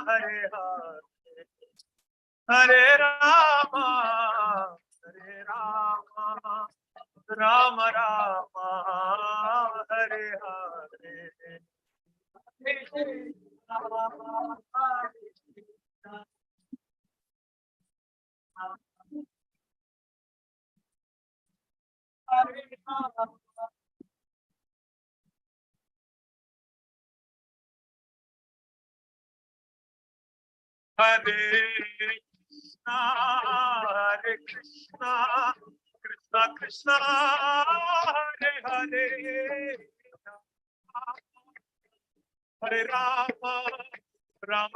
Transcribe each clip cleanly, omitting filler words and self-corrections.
हरे हरे हरे रामा राम राम हरे हरे हरे कृष्णा कृष्णा कृष्णा हरे हरे हरे राम राम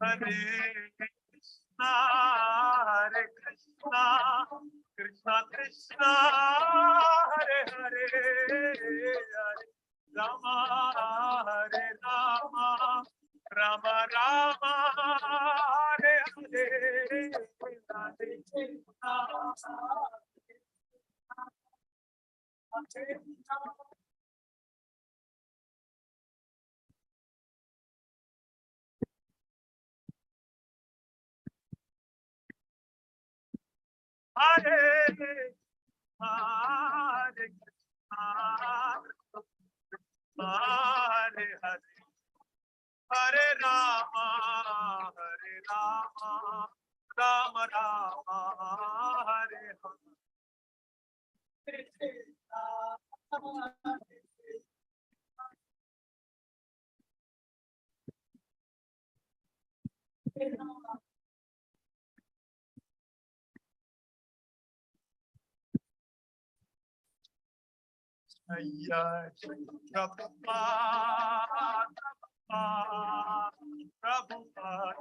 हरे कृष्णा कृष्णा कृष्णा हरे हरे हरे राम हरे राम राम राम हरे हरे हरे हरे हरे हरे हरे राम राम राम हरे प्रभु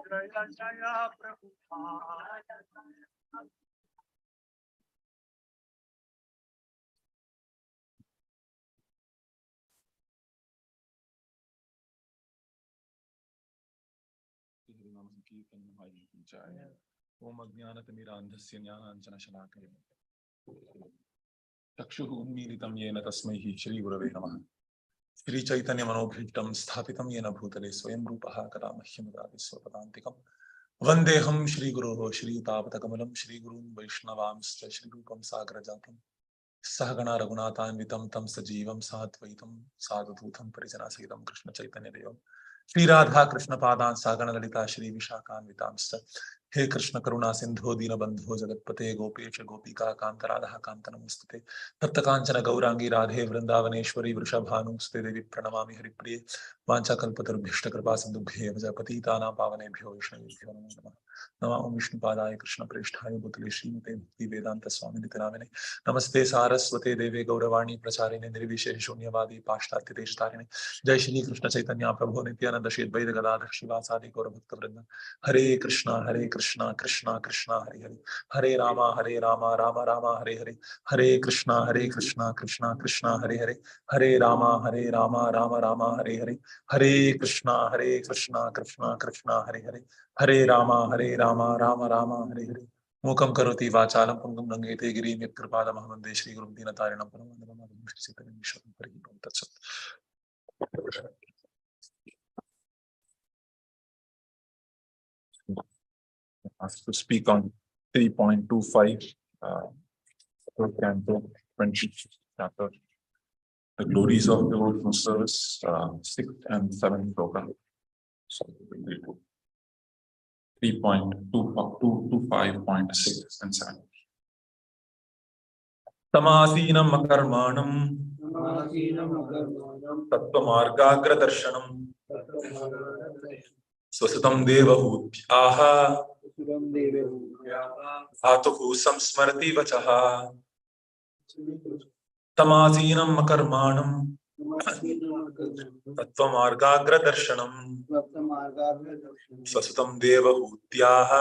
जय जय प्रभु ओम अज्ञानतिमिरान्धस्य ज्ञानाञ्जनशलाकया चक्षुः उन्मीलितं येन तस्मै श्रीगुरवे नमः। श्रीचैतन्यमनोभीष्टं स्थापितं येन भूतले स्वयं रूपः कदा मह्यं ददाति स्वपदान्तिकं वन्देऽहं श्रीगुरोः श्रीयुतापतकमलं श्रीगुरून् वैष्णवांश्च श्रीरूपं सागरजातं सहगणा रघुनाथान्वितं तं सजीवं साद्वैतं साधुदूतं परिजनसहितं कृष्णचैतन्यदेवं श्रीराधा कृष्णपादान् सागण ललिता श्री विशाखान्वितांश्च हे कृष्ण करुणा सिंधो दीनबंधो जगत्पते गोपेश गोपिका कांत राधा कांत नमोस्तुते तप्त कांचन गौरांगी राधे वृंदावनेश्वरी वृषभानुस्ते देवी प्रणमामि हरिप्रिये वाञ्छाकल्पतरुभ्यश्च कृपा सिन्धुभ्येव च पतितानां पावनेभ्यो वैष्णवेभ्यो नमो नमः। नमो विष्णुपादाय कृष्णप्रेष्ठाय भूतले श्रीमते भक्तिवेदांत स्वामिनिति नामिने नमस्ते सारस्वते देवे गौरवाणी प्रचारिणे निर्विशेष शून्यवादी पाश्चात्य देशतारिणे जय श्री कृष्ण चैतन्य प्रभु नित्यानंद श्री अद्वैत गदाधर शिवासादि गौर भक्त वृंद हरे कृष्णा कृष्णा कृष्णा हरे हरे हरे रामा राम राम हरे हरे हरे कृष्णा कृष्णा कृष्णा हरे हरे हरे रामा राम राम हरे हरे हरे कृष्णा कृष्णा कृष्णा हरे हरे हरे रामा राम राम हरे हरे मूकं करोति वाचालं पुंगं लंघयते गिरिं यत्कृपादमहं वन्दे श्रीगुरुं दीनतारिणं परमानन्दं श्रीचैतन्येश्वरं हरि ओं तत्सत्। Asked to speak on 3.25 canto 20 chapter, the glories of devotional service, 6th and 7th program. So 3.25.6 and 7. Tamasinam akarmanam tattvamargagradarshanam स्वसुतं देवहूत्याः धातुः संस्मरति वचः तमासीनं कर्माणं तत्त्वमार्गाग्रदर्शनं स्वसुतं देवहूत्याः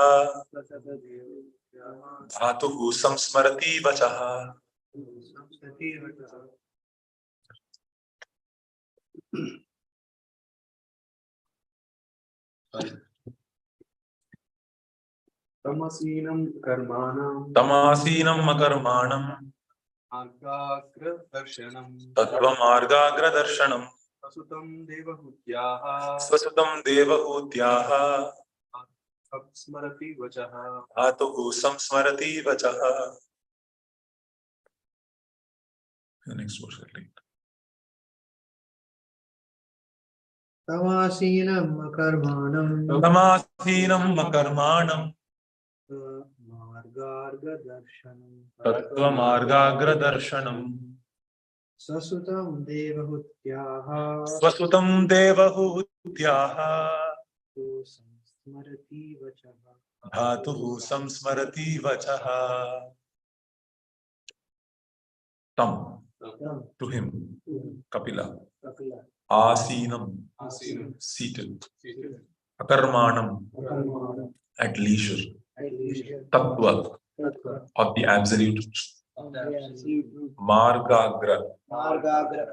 धातुः संस्मरति वचः। Tamasinam karmanam Margagra darshanam Tattva margagra darshanam Sasutam devahutyaha Swasutam devahutyaha Apsmarati vachaha Dhatuhu samsmarati vachaha. The next verse at least. Tamasinam akarmanam Tamasinam makarmanam margarga darshanam Tattva margagra darshanam Sasutam devahutyaha Swasutam devahutyaha to samsmarati vachaha. Dhatuhu samsmarati vachaha. Tam, to him, Kapila. Kapila. Asinam, Asinam seated. Seated Akarmanam, Akarmanam at leisure. at leisure. Tattva, Tattva of the absolute. of the absolute truth. Margagra, Margagra.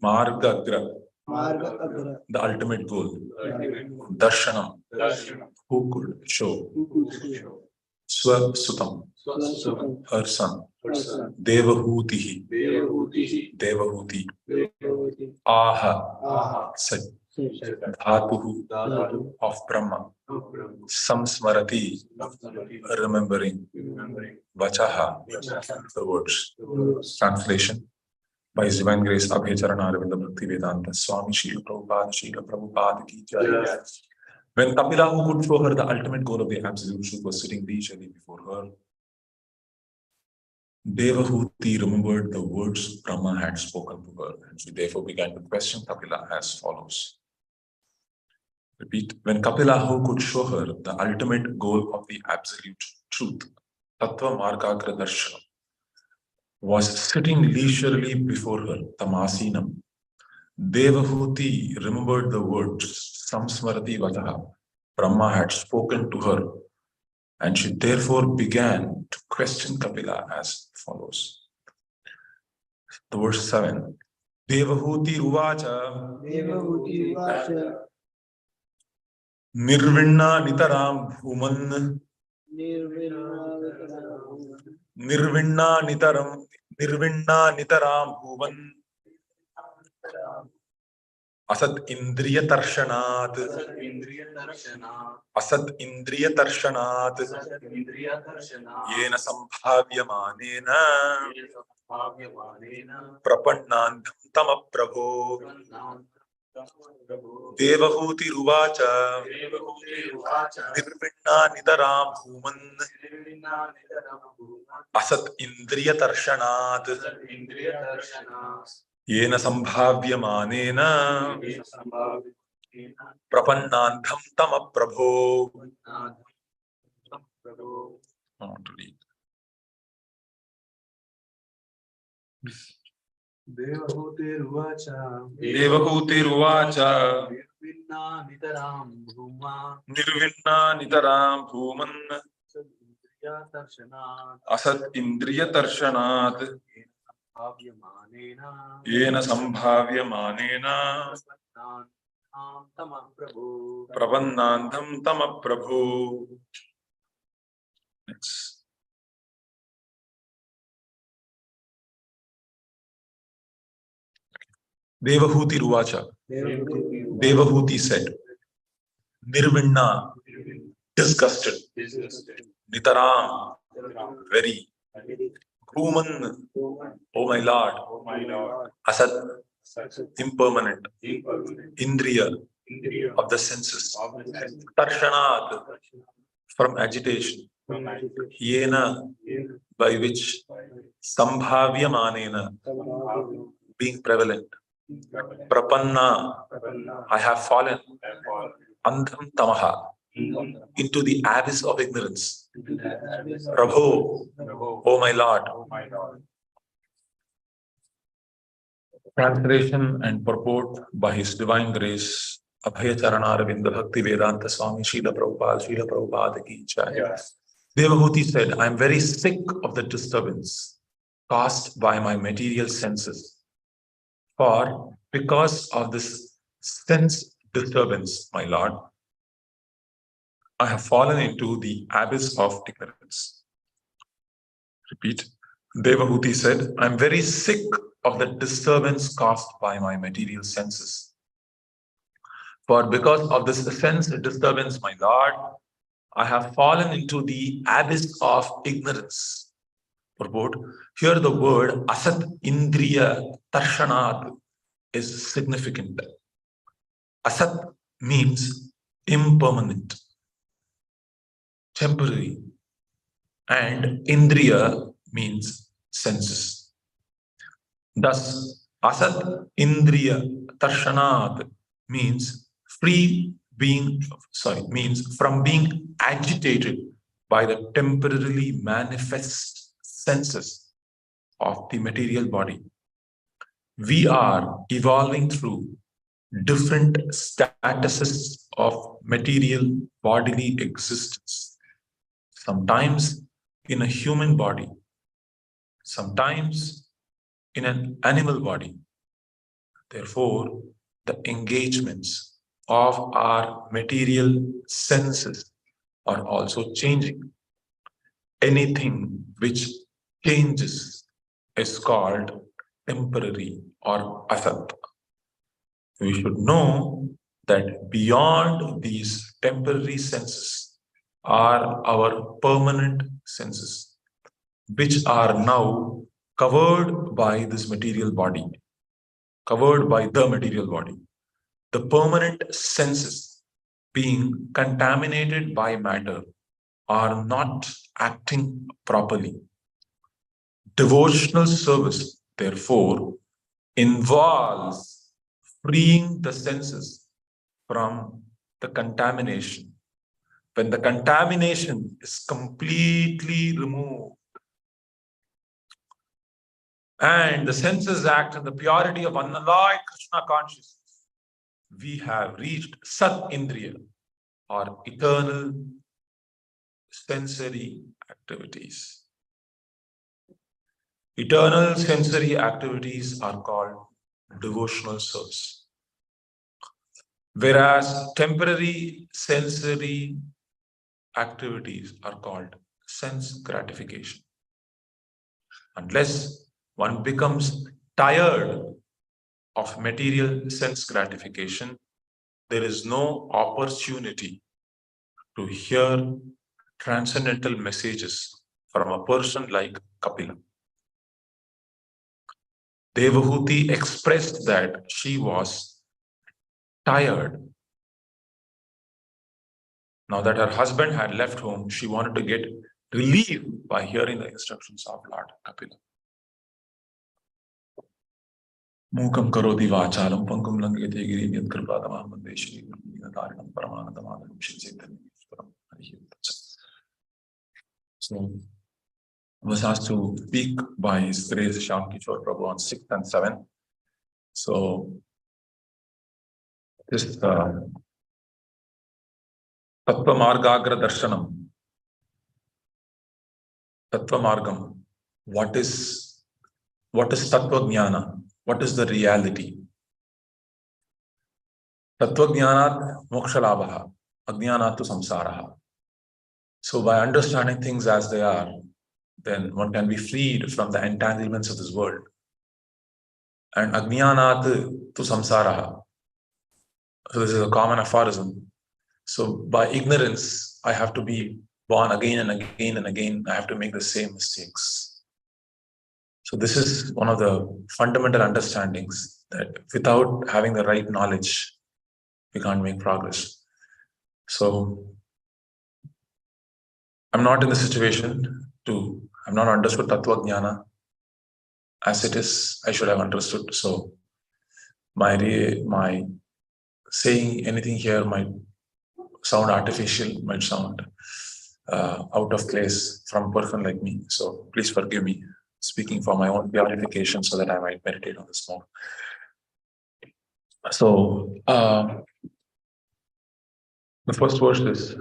Margagra, Margagra. the ultimate goal. Ultimate. Darshanam, Darshanam who could show. Who could show? Swasutam, Swasutam. her son. Person. Devahutihi, Devahutihi Devahuti. Devahutyaha. Aha, Aha said. Said. Dhatuhu, Dhatu of Brahma. Brahma Samsmarati, Samsmarati remembering. Remembering Vachaha, Vachaha the words. The words. Translation by His Divine Grace Abhecharana Aravinda Bhakti Vedanta Swami Srila Prabhupada ki jai. Yes. When Kapila, who could show her the ultimate goal of the absolute truth, was sitting leisurely before her, Devahuti remembered the words Brahma had spoken to her, and she therefore began to question Kapila as follows. Repeat. When Kapila, who could show her the ultimate goal of the absolute truth, Tattva Margagra Darshanam, was sitting leisurely before her, Tamasinam, Devahuti remembered the words Samsmarati Vachaha Brahma had spoken to her, and she therefore began to question Kapila as follows. The verse 7. Devahuti Ruvacha Devahuti vacha Nirvinna Nitaram Bhuman Nirvinna Nitaram Bhuman Asat Indriya Tarshanat Indriya Darshana Asat Indriya Tarshanat Indriya Darshana Yena Sambhavyamanena Bhavyamanena Prapannandam Tama Prabho Prabhu Devahuti Ruvacha Devahuti Vacha Nirvinna Nitaram Bhuman Nirvinna Nitaram Bhuman Asat Indriya Tarshanat Indriya Darshana Yena Sambhavyamanena Sambhavena Prapannandam Tama Prabho. Prabhu I want to read. Devahuti Ruvacha Devahuti Ruvacha Nirvinna Nitaram Bhuma Nirvinna Nitaram Bhuman Indriya Darshana Asat Indriya Tarshanat Bhavyamanena Yena Sambhavyamanena Tama Prabhu Prabannandam Tama Prabhu. Next. Devahuti Ruvacha. Devahuti said, Nirvinna, disgusted. Nitaram, very. Bhuman, oh my Lord. Asat, impermanent. Indriya, of the senses. Tarshanat, from agitation. Yena, by which Sambhavyamanena, being prevalent. Prapanna, I have fallen. Andham tamaha, into the abyss of ignorance. Prabhu, oh my Lord. Translation and purport by His Divine Grace Abhayacharana Aravinda Bhakti Vedanta Swami Srila Prabhupada ki jai. Devahuti said, I am very sick of the disturbance caused by my material senses. For because of this sense disturbance, my Lord, I have fallen into the abyss of ignorance. Repeat. Devahuti said, I'm very sick of the disturbance caused by my material senses. For because of this sense disturbance, my Lord, I have fallen into the abyss of ignorance. Purport, here the word asat indriya tarshanat is significant. Asat means impermanent, temporary, and indriya means senses. Thus, asat indriya tarshanat means means from being agitated by the temporarily manifest senses of the material body. We are evolving through different statuses of material bodily existence. Sometimes in a human body, sometimes in an animal body. Therefore, the engagements of our material senses are also changing. Anything which changes is called temporary or asat. We should know that beyond these temporary senses are our permanent senses, which are now covered by this material body, covered by the material body. The permanent senses being contaminated by matter are not acting properly. Devotional service, therefore, involves freeing the senses from the contamination. When the contamination is completely removed and the senses act in the purity of unalloyed Krishna consciousness, we have reached Sat Indriya or eternal sensory activities. Eternal sensory activities are called devotional service, whereas temporary sensory activities are called sense gratification. Unless one becomes tired of material sense gratification, there is no opportunity to hear transcendental messages from a person like Kapila. Devahuti expressed that she was tired. Now that her husband had left home, she wanted to get relief by hearing the instructions of Lord Kapila. Mukam karoti vachalam pangum langete girim yad kripadamaham vande Shri Guru Tarinam Paramanandamadanam Shri Chaitanya Ishwaram Harihi Tat. So I was asked to speak by His Grace Shyam Kishore Prabhu on 6th and 7th. So this Tattva Margagra Darshanam, Tattva Margam, what is Tattva Jnana? What is the reality? Tattva Jnanat Moksha Labhaha, Ajnanat tu Samsaraha. So by understanding things as they are, then one can be freed from the entanglements of this world. And Ajnanat tu Samsaraha. So this is a common aphorism. So by ignorance, I have to be born again and again and again. I have to make the same mistakes. So this is one of the fundamental understandings that without having the right knowledge, we can't make progress. So I'm not in the situation I've not understood Tattva Jnana as it is. I should have understood. So my saying anything here might sound artificial, might sound out of place from a person like me. So please forgive me, speaking for my own purification so that I might meditate on this more. So the first verse is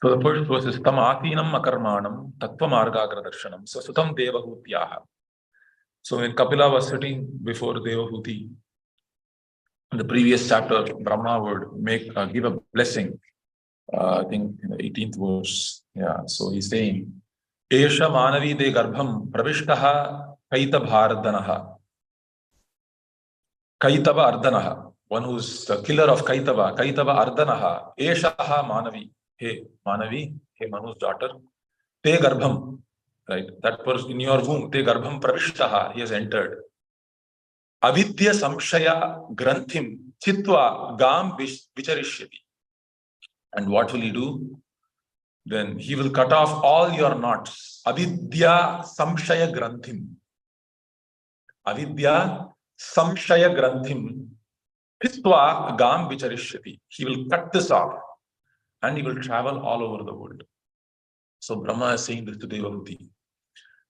So the first verse is Tam Atinam Akarmanam Tattva Margagra Darshanam. So Sutam Devahutyaha. So when Kapila was sitting before Devahuti, in the previous chapter, Brahma would give a blessing. I think in the 18th verse. Yeah. So he's saying, Esha Manavi de Garbham Pravishtaha Kaita Bharadanaha. Kaitava Ardanaha. One who's the killer of Kaitava. Kaitava Ardanaha. Eshaha Manavi. Hey Manavi, hey Manu's daughter. Te Garbham. Right. That was in your womb. Te Garbham Pravishtaha. He has entered. Avidya Samshaya Granthim Chitva Gam Vicharishyati. And what will he do? Then he will cut off all your knots. Avidya Samshaya Granthim. Avidya Samshaya Granthim Chitva Gam Vicharishyati. He will cut this off and he will travel all over the world. So Brahma is saying this to Devahuti.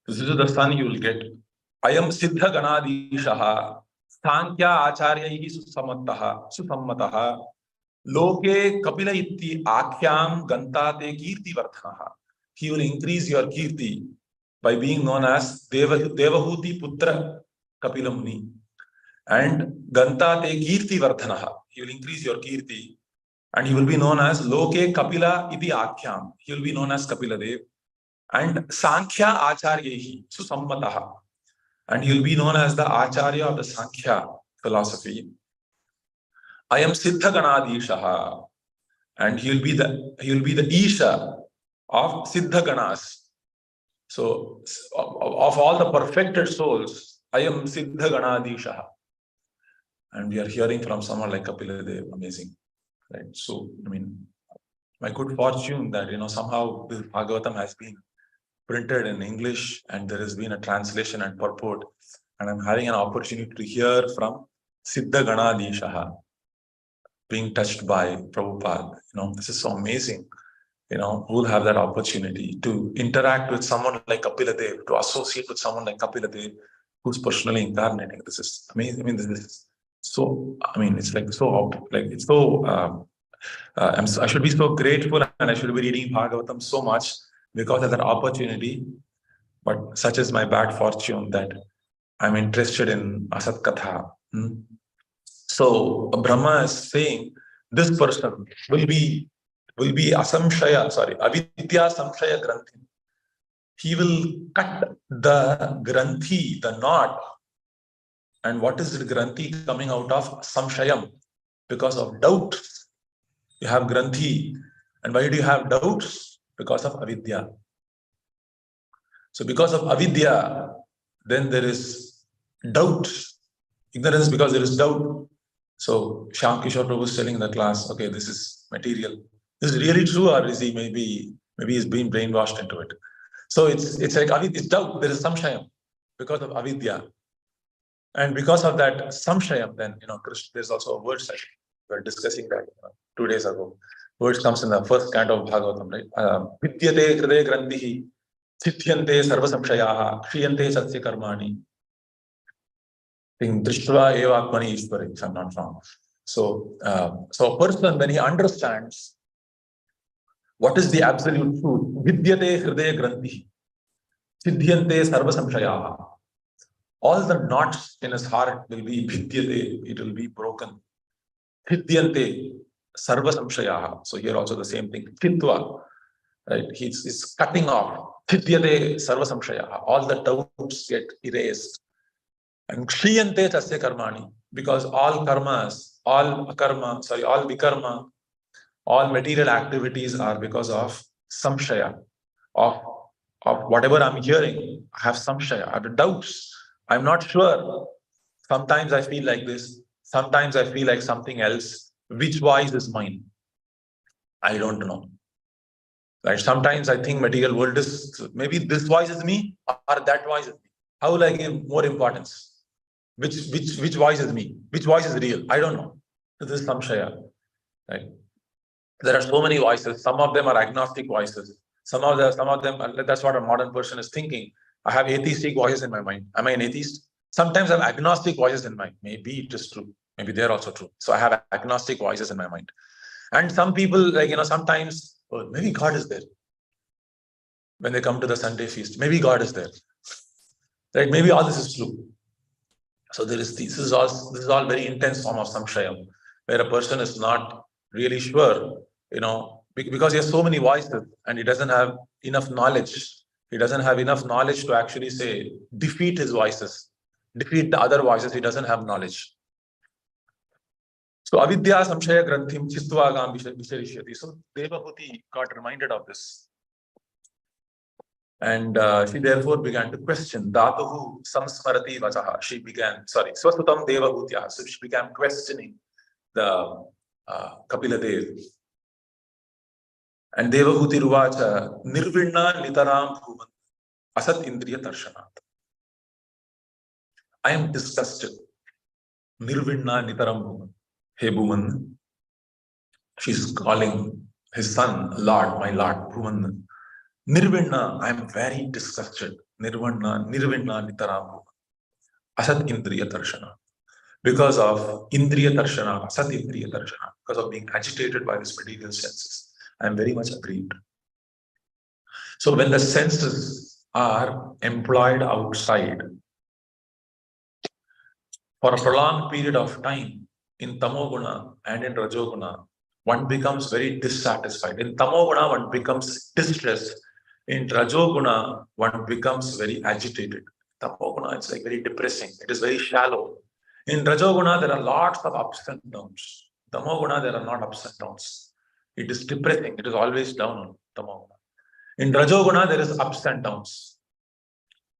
This is the son you will get. Ayam Siddha Ganadishaha Sankhya Acharyahi Susammataha Loke Kapila Itti Akhyam Gantate Kirti Vardhanaha. He will increase your Kirti by being known as Devahuti Putra Kapila Muni. And Gantate Kirti Vardhanaha. He will increase your Kirti and he will be known as Loke Kapila Iti Akhyam. He will be known as Kapila Dev. And Sankhya Acharyahi Susammataha. And he will be known as the Acharya of the Sankhya philosophy. I am Siddha Ganadishaha, and he will be the Isha of Siddha Ganas. So of all the perfected souls, I am Siddha Ganadishaha. And we are hearing from someone like Kapila Dev, amazing. Right? So, I mean, my good fortune that somehow this Bhagavatam has been printed in English and there has been a translation and purport, and I'm having an opportunity to hear from Siddha Ganadishaha being touched by Prabhupada. This is so amazing. Who will have that opportunity to interact with someone like Kapila Dev, to associate with someone like Kapila Dev, who's personally incarnating. This is amazing. I mean, this is so. I mean, it's like so. Like it's so. I should be so grateful, and I should be reading Bhagavatam so much because of that opportunity. But such is my bad fortune that I'm interested in Asat Katha. So Brahma is saying this person will be Avidya Samshaya Granthi. He will cut the Granthi, the knot. And what is the Granthi coming out of? Samshayam. Because of doubts. You have Granthi. And why do you have doubts? Because of Avidya. So because of Avidya, then there is doubt. Ignorance because there is doubt. So Shyam Kishore Prabhu is telling in the class, okay, this is material. This is really true, or is he maybe he's been brainwashed into it? So it's like it's doubt. There is samshayam because of avidya, and because of that samshayam, then there's also a word session. We were discussing that 2 days ago. Words comes in the first canto of Bhagavatam, right? Vidyate hriday grandhihi chithyante sarva samshayaha kshiyante satya karmani. Drishtva eva atmani ishvare, if I'm not wrong. So a person, when he understands what is the absolute truth, vidyate hridaya granthi, siddhyante sarva samshayaha. All the knots in his heart will be vidyate, it will be broken. Siddhyante sarva samshayaha. So here also the same thing. Chitva, right? He's cutting off. Siddhyate sarva samshayaha. All the doubts get erased. And kshiyante tasya karmani, because all karmas, all vikarma, all material activities are because of samshaya, of whatever I'm hearing. I have samshaya, I have doubts. I'm not sure. Sometimes I feel like this. Sometimes I feel like something else. Which voice is mine? I don't know. Right? Sometimes I think material world is, maybe this voice is me or that voice is me. How will I give more importance? Which voice is me? Which voice is real? I don't know. This is samshaya. Right? There are so many voices. Some of them are agnostic voices. Some of them, that's what a modern person is thinking. I have atheistic voices in my mind. Am I an atheist? Sometimes I have agnostic voices in mind. Maybe it is true. Maybe they're also true. So I have agnostic voices in my mind. And some people, sometimes Oh, maybe God is there. When they come to the Sunday feast, maybe God is there. Right? Maybe all this is true. So this is all very intense form of samshayam, where a person is not really sure, because he has so many voices and he doesn't have enough knowledge. He doesn't have enough knowledge to actually say, defeat his voices, defeat the other voices. He doesn't have knowledge. So avidya samshaya granthim chitvagam visharishyati. So Devahuti got reminded of this. And she therefore began to question. Dhatuhu samsmarati vachaha. She began, swasutam devahutya. So she began questioning the Kapila Dev. And Devahuti ruvacha nirvinna nitaram bhuvan asat indriya darshanat. I am disgusted. Nirvinna nitaram bhuvan. Hey Bhuvan. She's calling his son Lord, my Lord, Bhuvan. Nirvinna, I am very disgusted. Nirvinna nitaram. Asat indriya darshana. Because of indriya darshana, asat indriya darshana, because of being agitated by these material senses. I am very much aggrieved. So when the senses are employed outside for a prolonged period of time, in tamoguna and in rajoguna, one becomes very dissatisfied. In tamoguna, one becomes distressed. In rajoguna, one becomes very agitated. Tamoguna, it's like very depressing. It is very shallow. In rajoguna, there are lots of ups and downs. Tamoguna, there are not ups and downs. It is depressing. It is always down on tamoguna. In rajoguna, there is ups and downs.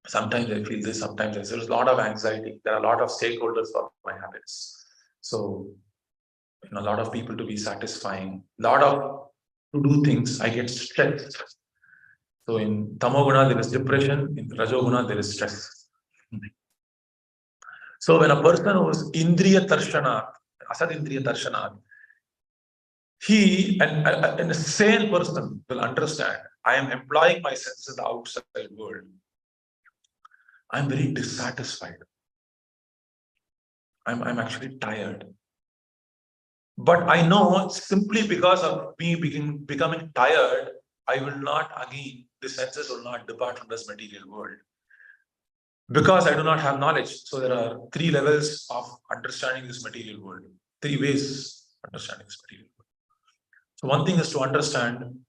Sometimes I feel this, sometimes there's a lot of anxiety. There are a lot of stakeholders for my happiness. So, a lot of people to be satisfying, a lot of to do things, I get stressed. So in tamoguna, there is depression. In rajoguna, there is stress. So when a person who is indriya darshanat, asad indriya darshanat, he and a sane person will understand, I am employing my senses in the outside world. I am very dissatisfied. I'm actually tired. But I know simply because of me becoming tired, I will not again, the senses will not depart from this material world. Because I do not have knowledge. So there are 3 levels of understanding this material world. 3 ways of understanding this material world. So one thing is to understand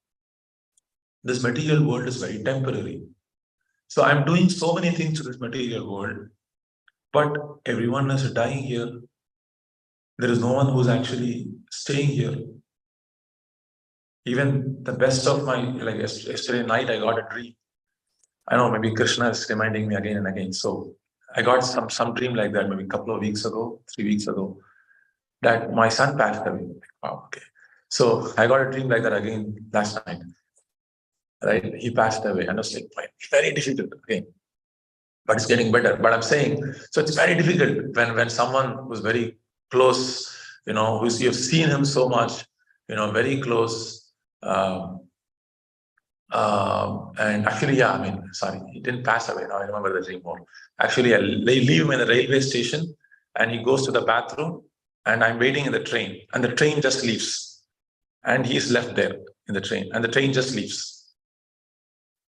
this material world is very temporary. So I'm doing so many things to this material world, but everyone is dying here. There is no one who's actually staying here. Even the best of my, like yesterday night, I got a dream. I know maybe Krishna is reminding me again and again. So I got some dream like that maybe a couple of weeks ago, 3 weeks ago, that my son passed away. Wow, okay. So I got a dream like that again last night. Right? He passed away. And I was like, very difficult again. But it's getting better. But I'm saying, so it's very difficult when someone who's very close, who's you've seen him so much, very close. And actually, he didn't pass away. Now I remember the dream more. Actually, they leave him in the railway station and he goes to the bathroom and I'm waiting in the train and the train just leaves. And he's left there in the train and the train just leaves.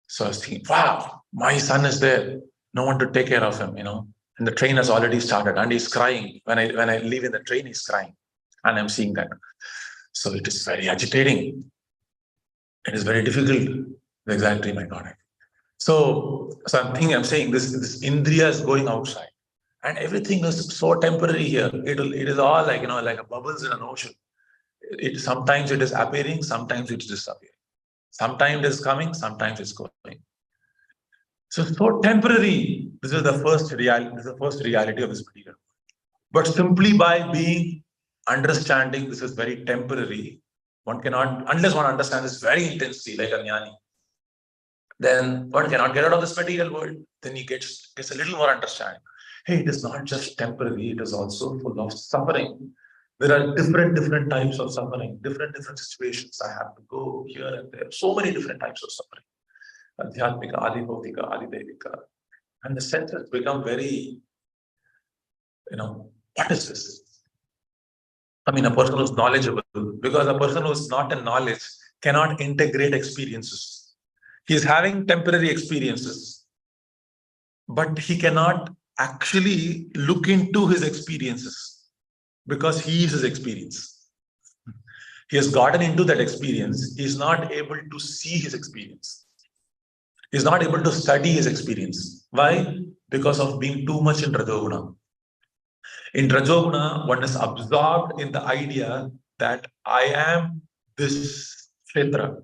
So I was thinking, wow, my son is there. No one to take care of him, And the train has already started and he's crying. When I leave in the train, he's crying. And I'm seeing that. So it is very agitating. It is very difficult, the exact dream I got. So I'm saying this Indriya is going outside. And everything is so temporary here. It is all like, like a bubbles in an ocean. Sometimes it is appearing, sometimes it is disappearing. Sometimes it is coming, sometimes it's going. So temporary. This is the first reality. This is the first reality of this material. But simply by being understanding this is very temporary, one cannot, unless one understands this very intensely, like a jnani, then one cannot get out of this material world. Then he gets a little more understanding. Hey, it is not just temporary, it is also full of suffering. There are different types of suffering, different situations. I have to go here and there. So many different types of suffering. Adhyatmika, Adibhautika, Adidevika. And the senses become very, what is this? A person who's knowledgeable, because a person who's not in knowledge cannot integrate experiences. He is having temporary experiences, but he cannot actually look into his experiences because he is his experience. He has gotten into that experience. He is not able to see his experience. He is not able to study his experience. Why? Because of being too much in Rajoguna. In Rajoguna, one is absorbed in the idea that I am this kshetra.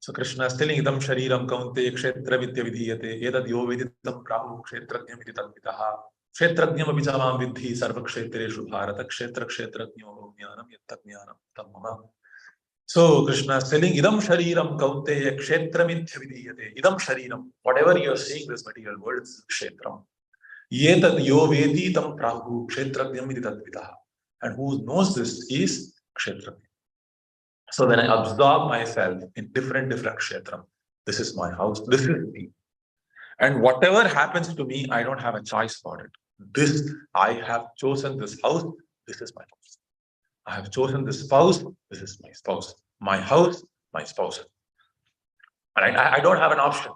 So Krishna is telling idam shariram kaunte kshetra vidya vidhiyate edad yo viditam prahu kshetrajnam iti tadvitaha kshetrajnam abhichamam vidhi sarva kshetreshu bharata kshetra kshetrajnyo jnanam yatta jnanam tam mama. So Krishna is telling idam shariram kaunte kshetra vidya vidhiyate idam shariram, whatever you are seeing this material world is kshetram. Yetad yo veditam prahu kshetrajnam iti tadvitaha, and who knows this is kshetrajnam. So when I absorb myself in different kshetram, this is my house, this is me. And whatever happens to me, I don't have a choice for it. This, I have chosen this house, this is my house. I have chosen this spouse, this is my spouse. My house, my spouse. And I don't have an option,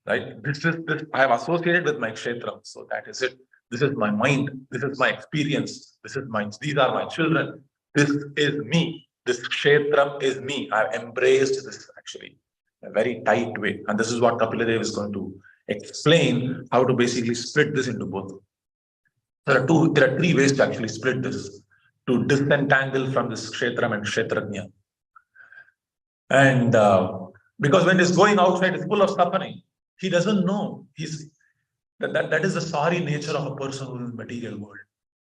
right? This, I have associated with my kshetram, so that is it. This is my mind, this is my experience, these are my children, this is me. This kshetram is me. I've embraced this actually in a very tight way. And this is what Kapila is going to explain, how to basically split this into both. There are three ways to actually split this, to disentangle from this kshetram and kshetrajna. And because when he's going outside, it's full of suffering. He doesn't know. That is the sorry nature of a person who is in the material world.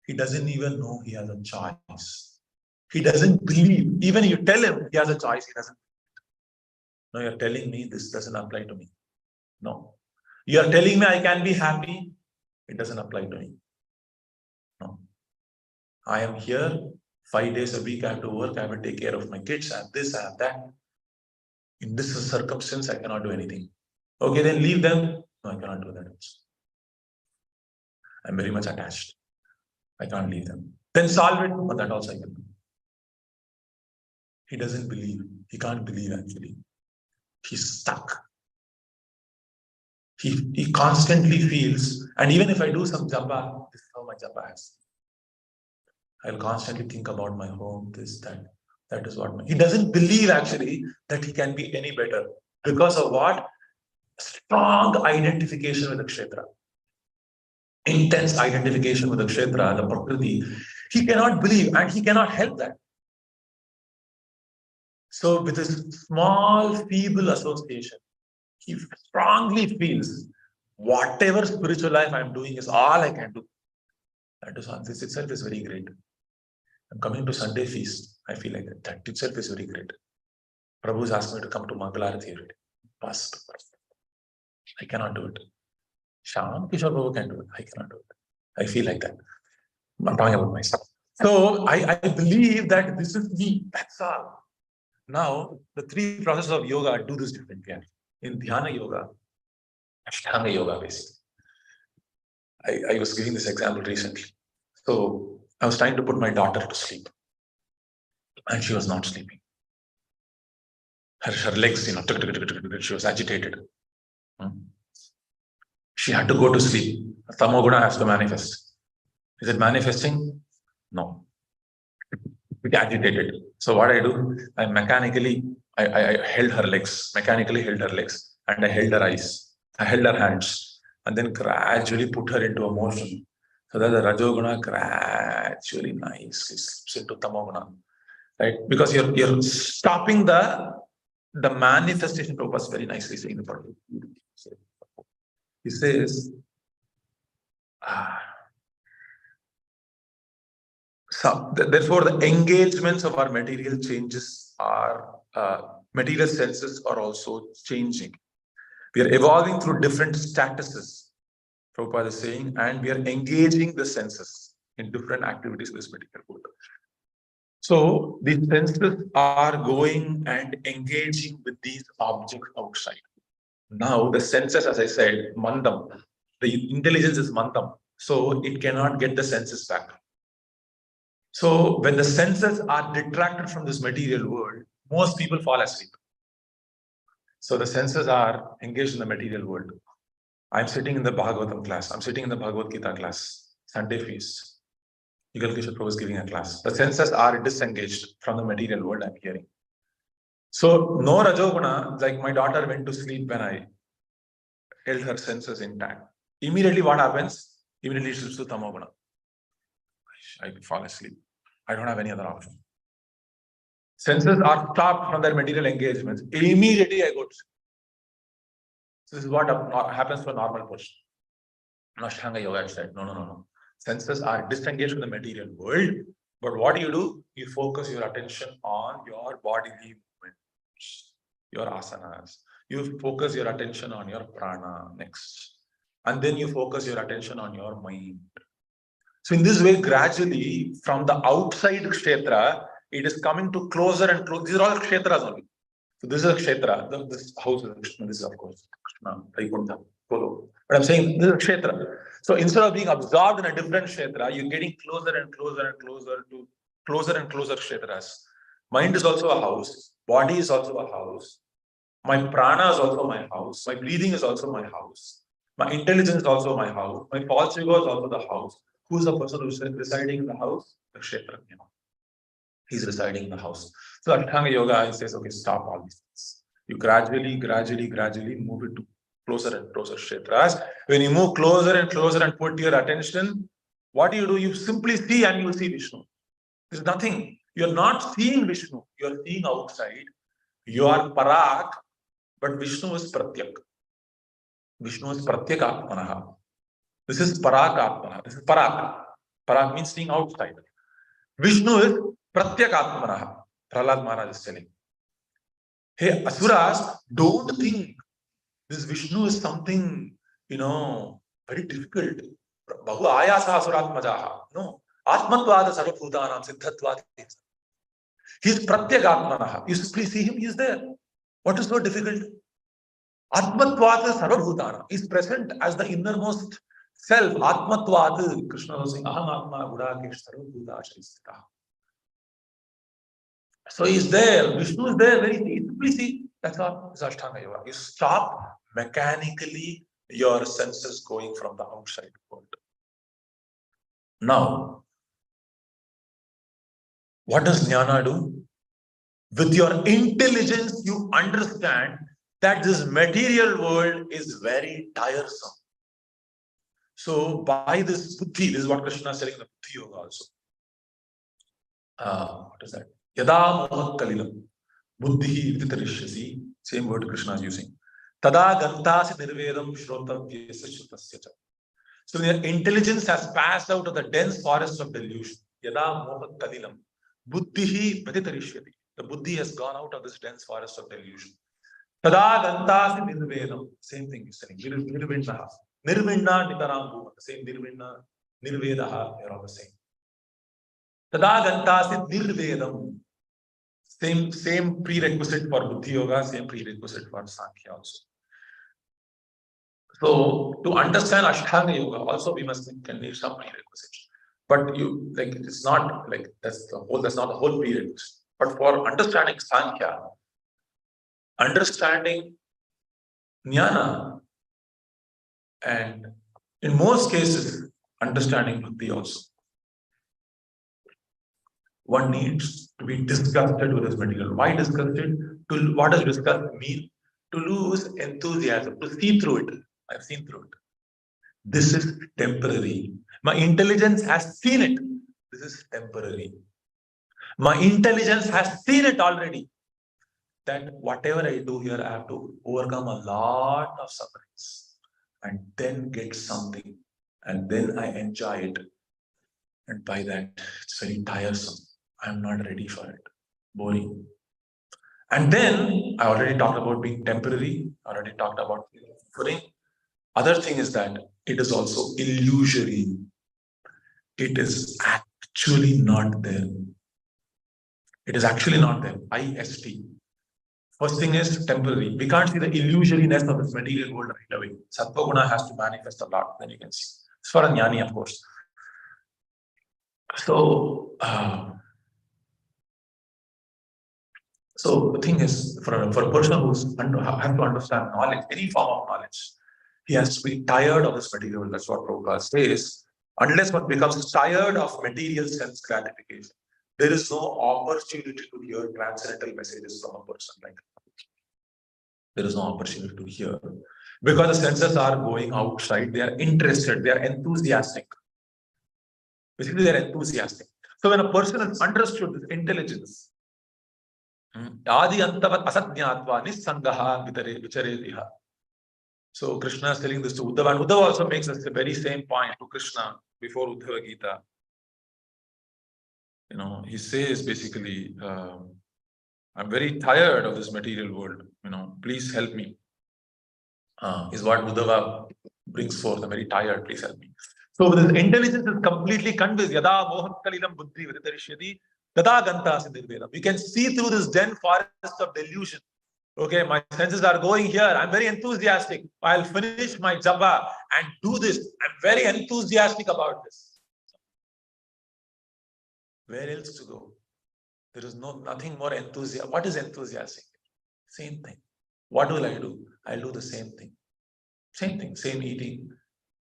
He doesn't even know he has a choice. He doesn't believe. Even you tell him he has a choice, he doesn't. No, you're telling me this doesn't apply to me. No. You're telling me I can be happy. It doesn't apply to me. No. I am here 5 days a week. I have to work. I have to take care of my kids. I have this, I have that. In this circumstance, I cannot do anything. Okay, then leave them. No, I cannot do that also. I'm very much attached. I can't leave them. Then solve it, but that also I can do. He doesn't believe. He can't believe actually. He's stuck. He constantly feels, and even if I do some japa, this is how my japa is. I'll constantly think about my home, this, that. That is what he doesn't believe actually that he can be any better. Because of what? Strong identification with the kshetra. Intense identification with the kshetra, the prakriti. He cannot believe and he cannot help that. So with this small, feeble association, he strongly feels whatever spiritual life I'm doing is all I can do. That is, this itself is very great. I'm coming to Sunday feast. I feel like that. That itself is very great. Prabhu has asked me to come to Mangalarati every day. Past. I cannot do it. Shyam Kishore Prabhu can do it. I cannot do it. I feel like that. I'm talking about myself. So I believe that this is me. That's all. Now, the three processes of yoga do this differently. In Dhyana Yoga, Ashtanga Yoga basically. I was giving this example recently. So I was trying to put my daughter to sleep. And she was not sleeping. Her legs, she was agitated. She had to go to sleep. Tamoguna has to manifest. Is it manifesting? No. It agitated. So what I do, I mechanically, I held her legs, mechanically held her legs, and I held her eyes. I held her hands, and then gradually put her into a motion. So that the Rajoguna gradually nicely slips into Tamoguna. Right? Because you're stopping the manifestation. Prabhupada is very nicely saying the Prabhu. He says, so therefore the engagements of our material changes are material senses are also changing. We are evolving through different statuses, Prabhupada is saying, and we are engaging the senses in different activities in this particular world. So these senses are going and engaging with these objects outside. Now the senses, as I said, mandam, the intelligence is mandam, so it cannot get the senses back. So when the senses are detracted from this material world, most people fall asleep. So the senses are engaged in the material world. I'm sitting in the Bhagavatam class. I'm sitting in the Bhagavad Gita class. Sunday feast. Yugal Kishore Prabhu is giving a class. The senses are disengaged from the material world I'm hearing. So no Rajoguna, like my daughter went to sleep when I held her senses intact. Immediately what happens? Immediately it shifts to Tamoguna. I fall asleep. I don't have any other option. Senses are stopped from their material engagements. Immediately I go to sleep. This is what happens to a normal person. Ashtanga Yoga said, no. Senses are disengaged from the material world. But what do? You focus your attention on your bodily movements, your asanas. You focus your attention on your prana next. And then you focus your attention on your mind. So in this way, gradually, from the outside kshetra, it is coming to closer and closer. These are all kshetras only. So this is a kshetra. This house is Krishna. This is, of course, Krishna, Vaikuntha, Polo. But I'm saying this is a kshetra. So instead of being absorbed in a different kshetra, you're getting closer and closer and closer to closer and closer kshetras. Mind is also a house. Body is also a house. My prana is also my house. My breathing is also my house. My intelligence is also my house. My false ego is also the house. Who is the person who is residing in the house? The kshetrajna. He's residing in the house. So Ashtanga Yoga says, okay, stop all these things. You gradually move it to closer and closer kshetras. When you move closer and closer and put your attention, what do? You simply see and you will see Vishnu. There's nothing. You're not seeing Vishnu. You're seeing outside. You are Parak, but Vishnu is Pratyak. Vishnu is Pratyak Atmanaha. This is Parak Atmanaha. This is Parak. Parak means seeing outside. Vishnu is Pratyak Atmanaha. Prahlad Maharaj is telling. Hey, Asuras, don't think this Vishnu is something, very difficult. Bahu ayasa asuratmajaha. No. Atmatvada sarvabhutanam siddhatvad. He's Pratyak Atmanaha. You simply see him, he's there. What is so difficult? Atmatvada sarvabhutana is present as the innermost self. Atmatvada. Krishna was saying, Aham Atma Gudakesh Sarvabhuta Shristha. So he's there. Vishnu is there. Very simply see. That's all. It's Ashtanga Yoga. You stop mechanically your senses going from the outside world. Now, what does jnana do? With your intelligence, you understand that this material world is very tiresome. So by this buddhi, this is what Krishna is telling in the Buddhi Yoga also. What is that? Yada mohat kalilam buddhi viditarishyasi. Same word Krishna is using. Tada gantasi nirvedam shrotavyasya shrutasya cha. So your intelligence has passed out of the dense forest of delusion. Yada mohat kalilam buddhi viditarishyati. The buddhi has gone out of this dense forest of delusion. Tada gantasi nirvedam. Same thing he's saying. Nirvinnaha. Nirvinna nitaram bhuma. Same nirvinna, nirvedaha. You're all the same. Tada gantasi nirvedam. Same prerequisite for Buddhi Yoga, same prerequisite for Sankhya also. So to understand Ashtanga Yoga, also we must need some prerequisites. But it's not like that's not the whole prerequisite. But for understanding Sankhya, understanding Jnana, and in most cases, understanding Buddhi also. One needs to be disgusted with this material. Why disgusted? What does disgust mean? To lose enthusiasm, to see through it. I've seen through it. This is temporary. My intelligence has seen it. This is temporary. My intelligence has seen it already. That whatever I do here, I have to overcome a lot of sufferings and then get something. And then I enjoy it. And by that, it's very tiresome. I'm not ready for it. Boring. And then I already talked about being temporary. I already talked about suffering. Other thing is that it is also illusory. It is actually not there. It is actually not there. IST. First thing is temporary. We can't see the illusoriness of this material world right away. Sattva guna has to manifest a lot. Then you can see. It's for a jnani, of course. So So the thing is, for a person who's has to understand knowledge, any form of knowledge, he has to be tired of this material world. That's what Prabhupada says. Unless one becomes tired of material sense gratification, there is no opportunity to hear transcendental messages from a person like that. There is no opportunity to hear. Because the senses are going outside, they are interested, they are enthusiastic. Basically, they are enthusiastic. So when a person has understood this intelligence, Adi antavat asajñātva nisangaha vichareviha. So Krishna is telling this to Uddhava, and Uddhava also makes us the very same point to Krishna before Uddhava Gita. He says basically, I'm very tired of this material world. Please help me. Is what Uddhava brings forth. I'm very tired. Please help me. So this intelligence is completely convinced. Yada mohakkalilam buddhi vritarishyati tada ganta siddhirvedam. You can see through this dense forest of delusion. Okay, my senses are going here. I'm very enthusiastic. I'll finish my japa and do this. I'm very enthusiastic about this. Where else to go? There is nothing more enthusiastic. What is enthusiastic? Same thing. What will I do? I'll do the same thing. Same thing, same eating.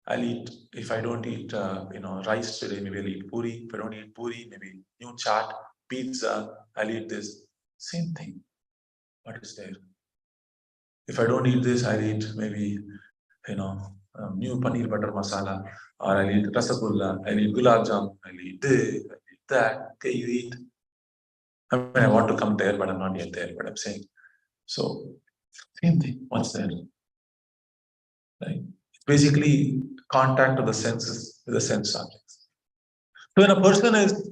I'll eat, if I don't eat, rice today, maybe I'll eat puri. If I don't eat puri, maybe new chaat, pizza, I'll eat this. Same thing. What is there? If I don't eat this, I'll eat maybe, new paneer butter masala, or I'll eat rasagulla, I'll eat gulab jamun, I'll eat this, I'll eat that. Okay, you eat. I mean, I want to come there, but I'm not yet there, but I'm saying. So, same thing. What's there? Right? It's basically contact of the senses with the sense objects. So when a person is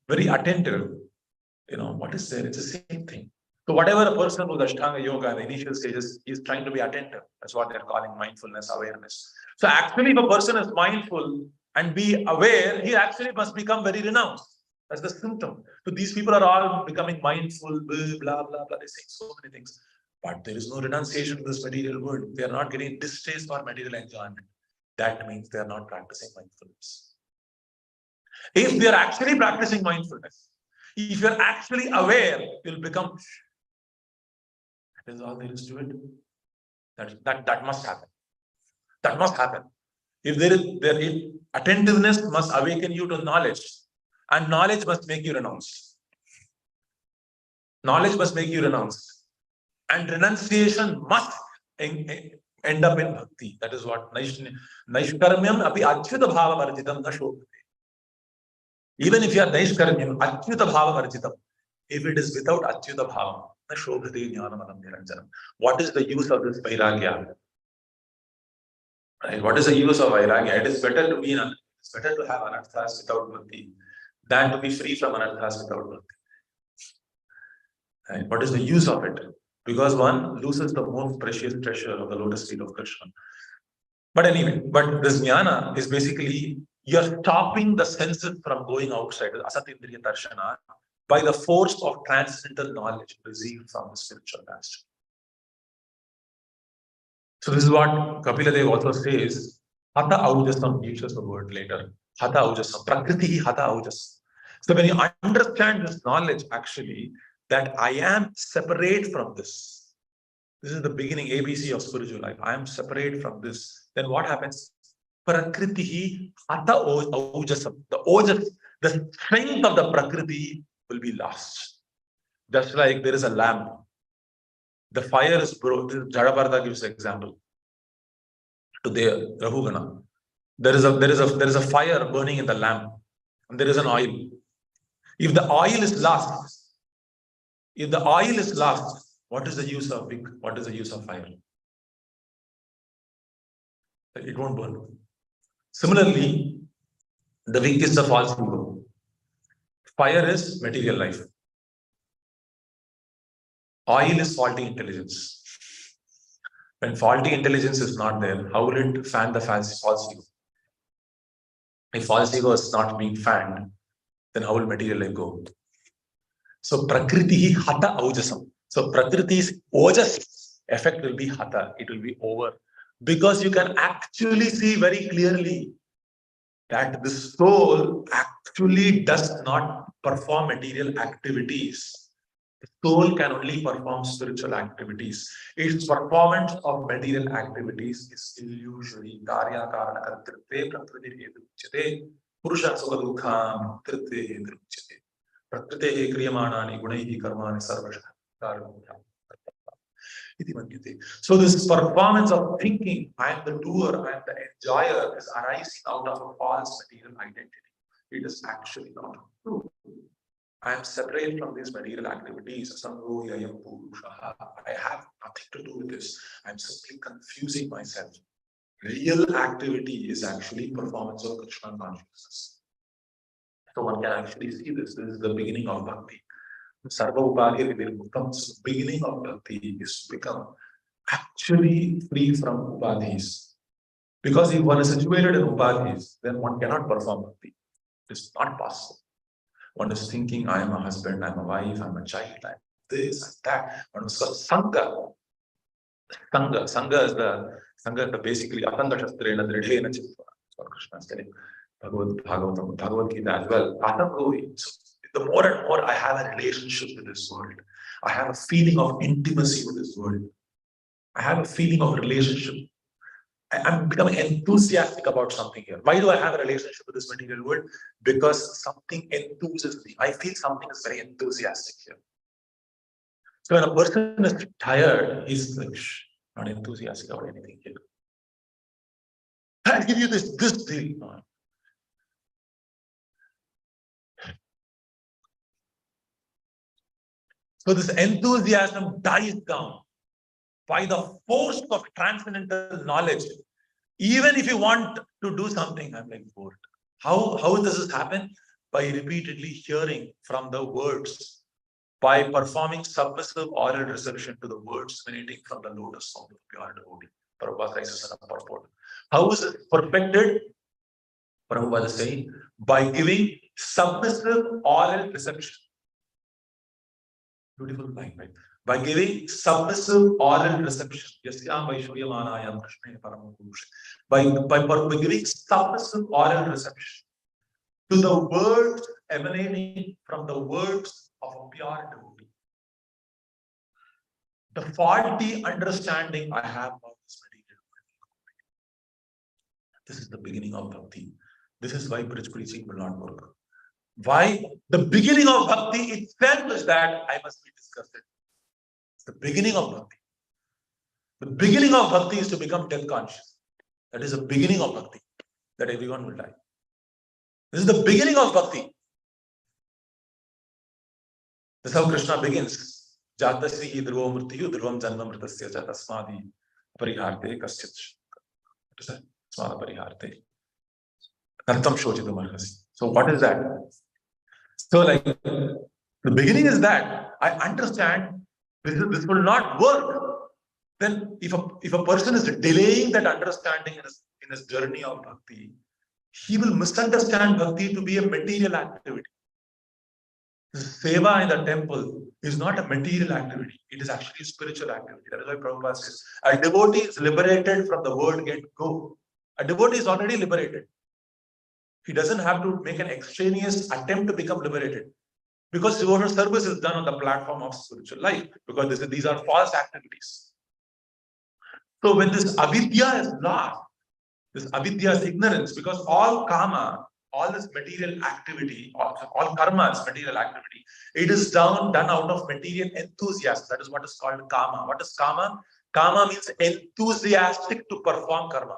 very attentive, what is there? It's the same thing. So whatever a person who does Ashtanga Yoga in the initial stages is trying to be attentive. That's what they're calling mindfulness, awareness. So actually, if a person is mindful and be aware, he actually must become very renounced. That's the symptom. So these people are all becoming mindful, blah, blah, blah, blah. They say so many things. But there is no renunciation to this material world. They are not getting distaste for material enjoyment. That means they are not practicing mindfulness. If they are actually practicing mindfulness, if you are actually aware, you'll become. That is all there is to it. That must happen. That must happen. If attentiveness must awaken you to knowledge, and knowledge must make you renounce. Knowledge must make you renounce. And renunciation must end up in bhakti. That is what Naishkarmyam api achyuta bhava varjitam na shobhate. Even if you are Naishkarmyam, achyuta bhava varjitam, if it is without achyuta bhava, na shobhate jnanamadam niranjanam. What is the use of this vairagya? Right? What is the use of vairagya? It is better to be it's better to have anarthas without bhakti than to be free from anarthas without bhakti. Right? What is the use of it? Because one loses the most precious treasure of the lotus feet of Krishna. But anyway, this jnana is basically you're stopping the senses from going outside, asatindriya darshana, by the force of transcendental knowledge received from the spiritual master. So this is what Kapila Dev also says, Hatha Aujasam, he uses the word later. Hatha Aujasam, Prakriti Hatha Aujasam. So when you understand this knowledge, actually, that I am separate from this. This is the beginning, ABC of spiritual life. I am separate from this. Then what happens? Prakriti Hatha Aujasam. The ojas, the strength of the Prakriti will be lost. Just like there is a lamp. The fire is broken. Jadaparda gives an example to the Rahugana. There is a fire burning in the lamp, and there is an oil. If the oil is lost, what is the use of wick? What is the use of fire? It won't burn. Similarly, the wick is the false ego. Fire is material life. Oil is faulty intelligence. When faulty intelligence is not there, how will it fan the false ego? If false ego is not being fanned, then how will material life go? So Prakriti Hatha Aujasam. So Prakriti's ojas effect will be Hatha. It will be over. Because you can actually see very clearly that the soul actually does not perform material activities. soul can only perform spiritual activities. Its performance of material activities is illusory. Karya karana kartritve prakriti hedruchyate. Purusha sukha dukha tritve hedruchyate. Prakritehe kriyamanani gunaihi karmani sarvasha karanam. So this performance of thinking, I am the doer, I am the enjoyer, is arising out of a false material identity. It is actually not true. I am separate from these material activities. I have nothing to do with this. I'm simply confusing myself. Real activity is actually performance of Krishna consciousness. So one can actually see this. This is the beginning of bhakti. Sarva Upadhi Vivirmuktam. So the beginning of bhakti is to become actually free from upadhis. Because if one is situated in upadhis, then one cannot perform bhakti. It is not possible. One is thinking, I am a husband, I am a wife, I am a child, I am this and that. One is called Sangha. Sangha is the basically Atanga Shastrena Dridhena Chitta. That's what Krishna is telling. Bhagavad Gita as well. So the more and more I have a relationship with this world, I have a feeling of intimacy with this world. I have a feeling of relationship. I'm becoming enthusiastic about something here. Why do I have a relationship with this material world? Because something enthuses me. I feel something is very enthusiastic here. So when a person is tired, he's like, not enthusiastic about anything here. I'll give you this deal. So this enthusiasm dies down by the force of transcendental knowledge. Even if you want to do something, I'm like bored. How does this happen? By repeatedly hearing from the words, by performing submissive oral reception to the words emanating from the lotus sound of pure devotee. Prabhupada writes in a purport. How is it perfected? Prabhupada is saying, by giving submissive oral reception. Beautiful line, right? By giving submissive oral reception. By giving submissive oral reception to the words emanating from the words of a pure devotee. The faulty understanding I have about this material world. This is the beginning of bhakti. This is why bridge preaching will not work. Why? The beginning of bhakti itself is that I must be disgusted. It's the beginning of bhakti. The beginning of bhakti is to become death conscious. That is the beginning of bhakti, that everyone will die. This is the beginning of bhakti. This is how Krishna begins. Jatasri dhruva mrityu dhruvam janma mritasya jatasmadi pariharte kasyat. What is that? Smada pariharte. Nartam shojitam arhasi. So what is that? So like, the beginning is that I understand this will not work. Then if a person is delaying that understanding in his journey of bhakti, he will misunderstand bhakti to be a material activity. Seva in the temple is not a material activity. It is actually a spiritual activity. That is why Prabhupada says, a devotee is liberated from the word get go. A devotee is already liberated. He doesn't have to make an extraneous attempt to become liberated. Because devotional service is done on the platform of spiritual life. Because these are false activities. So when this avidya is lost, this avidya is ignorance, because all karma, all this material activity, all karma is material activity, it is done out of material enthusiasm. That is what is called karma. What is karma? Karma means enthusiastic to perform karma.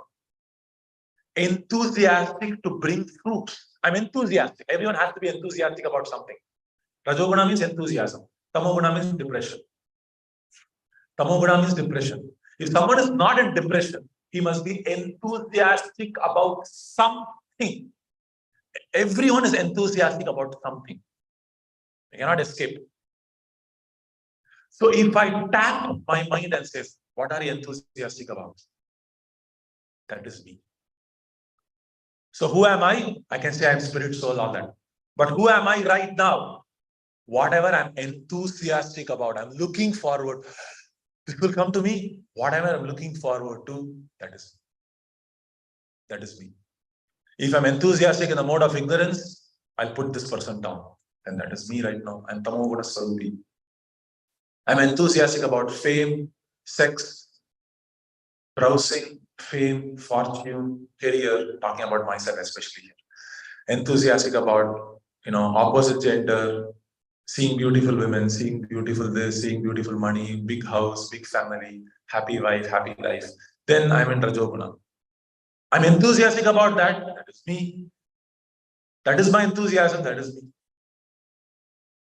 Enthusiastic to bring fruits. I'm enthusiastic. Everyone has to be enthusiastic about something. Rajoguna means enthusiasm. Tamoguna means depression. Tamoguna means depression. If someone is not in depression, he must be enthusiastic about something. Everyone is enthusiastic about something. They cannot escape. So if I tap my mind and say, what are you enthusiastic about? That is me. So who am I? I can say I'm spirit, soul, all that. But who am I right now? Whatever I'm enthusiastic about, I'm looking forward. This will come to me. Whatever I'm looking forward to, that is me. If I'm enthusiastic in the mode of ignorance, I'll put this person down. And that is me right now. I'm Tamoguna Sarupi. I'm enthusiastic about fame, sex, browsing, fame, fortune, career, talking about myself especially here. Enthusiastic about, opposite gender, seeing beautiful women, seeing beautiful this, seeing beautiful money, big house, big family, happy wife, happy life. Then I'm in Rajoguna. I'm enthusiastic about that. That is me. That is my enthusiasm. That is me.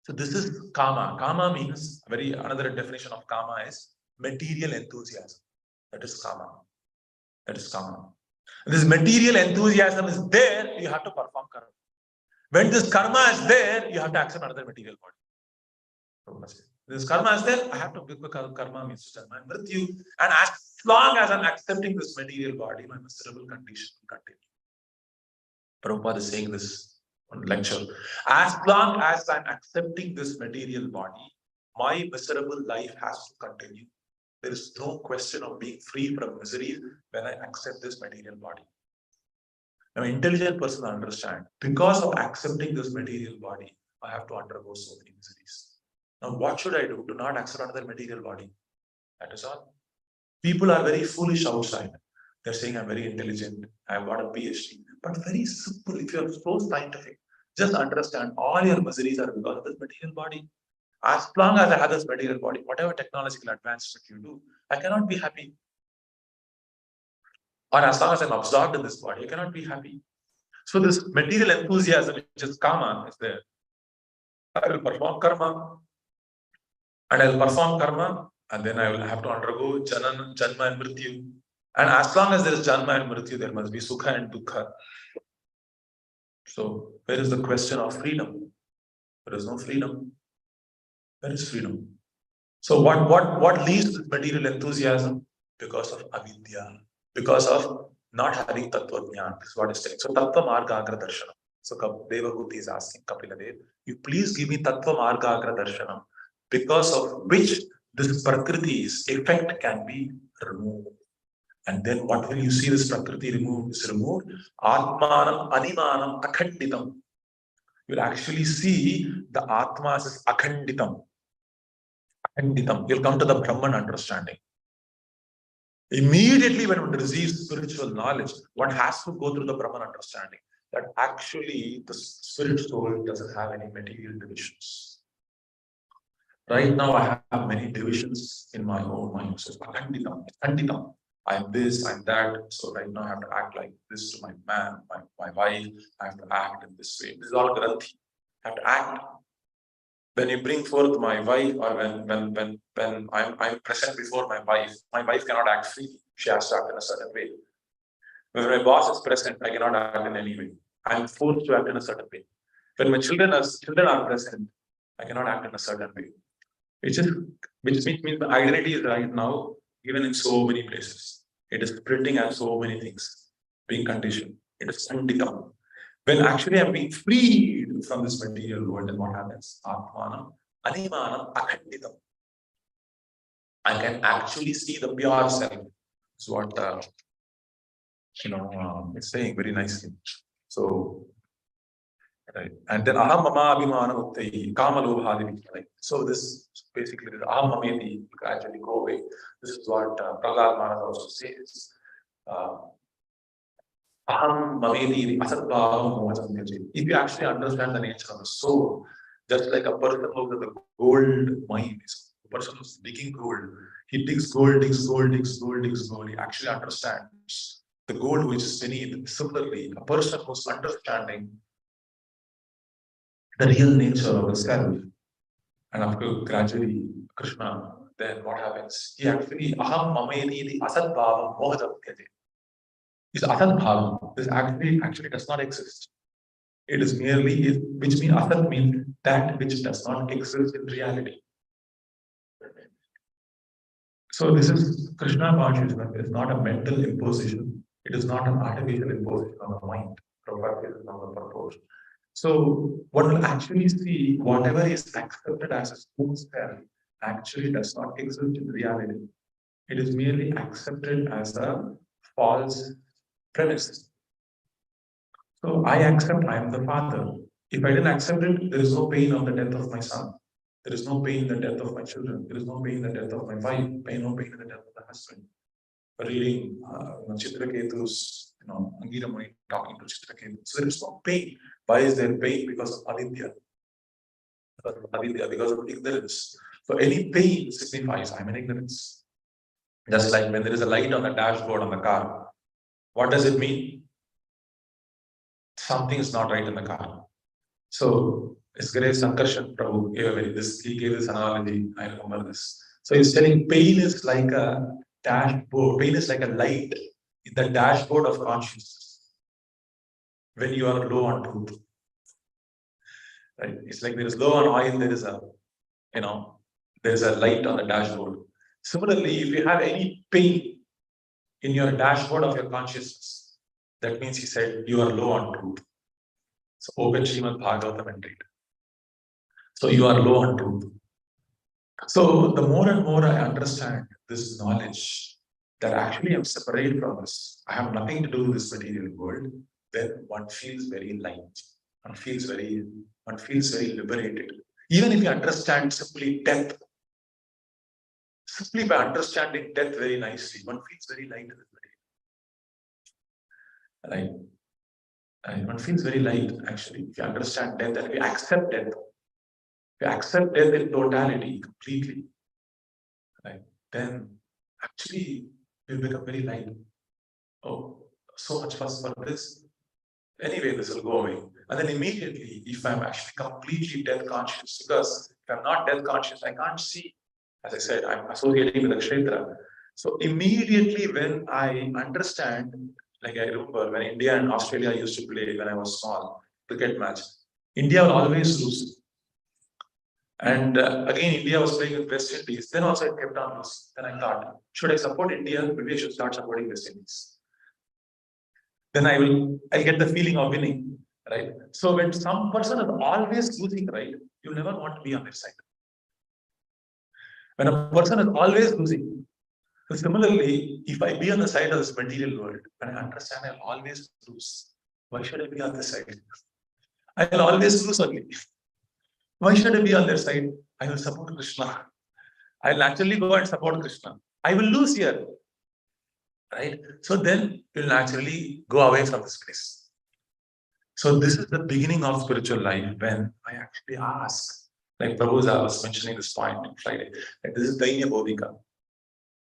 So this is kama. Kama means another definition of kama is material enthusiasm. That is kama. That is kama. This material enthusiasm is there, you have to perform karma. When this karma is there, you have to accept another material body. This karma is there, I have to because karma means I'm with you. And as long as I'm accepting this material body, my miserable condition will continue. Prabhupada is saying this on lecture. As long as I'm accepting this material body, my miserable life has to continue. There is no question of being free from misery when I accept this material body. Now, an intelligent person will understand, because of accepting this material body, I have to undergo so many miseries. Now, what should I do? Do not accept another material body. That is all. People are very foolish outside. They're saying, I'm very intelligent, I've got a PhD. But very simple, if you're so scientific, just understand all your miseries are because of this material body. As long as I have this material body, whatever technological advancement you do, I cannot be happy. Or as long as I'm absorbed in this body, I cannot be happy. So this material enthusiasm, which is kama, is there. I will perform karma, and I will perform karma, and then I will have to undergo janma and mrityu. And as long as there is janma and mrityu, there must be sukha and dukkha. So where is the question of freedom? There is no freedom. Where is freedom? So what leads to material enthusiasm? Because of avidya, because of not having tattva jnana. This is what is saying. So tattva marga agra darshana. So Devahuti is asking Kapiladev, you please give me tattva marga agra darshana, because of which this prakriti's effect can be removed. And then what will you see this prakriti removed? Is removed. Atmanam animanam akhanditam. You will actually see the atmas is akhanditam. You'll come to the Brahman understanding. Immediately when one receives spiritual knowledge, one has to go through the Brahman understanding that actually the spirit soul doesn't have any material divisions. Right now I have many divisions in my own mind. So Akhanditam. I'm this, I'm that. So right now I have to act like this to my man, my wife. I have to act in this way. This is all granthi. I have to act. When you bring forth my wife, or when I'm present before my wife cannot act freely. She has to act in a certain way. When my boss is present, I cannot act in any way. I'm forced to act in a certain way. When my children are present, I cannot act in a certain way. Which means the identity is right now given in so many places. It is printing as so many things, being conditioned. It is sandikam. When actually I'm being freed from this material world, then what happens? Atmanam, animanam, akhanditam. I can actually see the pure self. Is what it's saying very nicely. So, right. And then aham mama abhimana muktai kama lobhadi. Right. So this basically the aham mameti will gradually go away. This is what Prahlad Maharaj also says. Aham mameti asatbhavam moham yaji. If you actually understand the nature of the soul, just like a person who has the gold mine, a person who's digging gold, he digs gold. He actually understands the gold which is beneath. Similarly, a person who's understanding the real nature of the self, and after gradually Krishna, then what happens? He actually aham mameti asatbhavam moham yaji. Is asat bhavam. This actually does not exist. It is merely, which means asat means that which does not exist in reality. So this is Krishna consciousness. It is not a mental imposition. It is not an artificial imposition on the mind. Prabhupada is not the purpose. So one will actually see whatever is accepted as a smooth spell actually does not exist in reality. It is merely accepted as a false premise. So I accept I am the father. If I didn't accept it, there is no pain of the death of my son. There is no pain in the death of my children. There is no pain in the death of my wife. No pain in the death of the husband. Reading Chitraketu's, Angira Muni talking to Chitraketu. So there is no pain. Why is there pain? Because of Aditya. Because of ignorance. So any pain signifies I'm in ignorance. Just like when there is a light on the dashboard on the car, what does it mean? Something is not right in the car. So it's great Sankarshan Prabhu he gave this analogy. I remember this. So he's telling pain is like a dashboard, pain is like a light in the dashboard of consciousness when you are low on truth. Right? It's like there is low on oil, there is a light on the dashboard. Similarly, if you have any pain in your dashboard of your consciousness, that means he said you are low on truth. So open Srimad Bhagavatam and read. So you are low on truth. So the more and more I understand this knowledge that actually I'm separate from this, I have nothing to do with this material world, then one feels very light. One feels very liberated. Even if you understand simply death, simply by understanding death very nicely, one feels very light in this material. Right? And one feels very light, actually, if you understand death and if you accept death. If you accept death in totality, completely, right, then actually you become very light. Oh, so much fuss for this. Anyway, this will go away. And then immediately, if I'm actually completely death conscious, because if I'm not death conscious, I can't see. As I said, I'm associating with the Kshetra. So immediately when I understand, like I remember when India and Australia used to play when I was small, cricket match, India will always lose. And again, India was playing with West Indies. Then also it kept on losing. Then I thought, should I support India? Maybe I should start supporting West Indies. Then I'll get the feeling of winning, right? So when some person is always losing, right, you never want to be on their side. When a person is always losing, so similarly, if I be on the side of this material world, and I understand I'll always lose, why should I be on this side? I'll always lose only. Why should I be on their side? I will support Krishna. I'll actually go and support Krishna. I will lose here. Right? So then you'll naturally go away from this place. So this is the beginning of spiritual life when I actually ask, like Prabhu was mentioning this point on Friday, like this is Dainya Bodhika.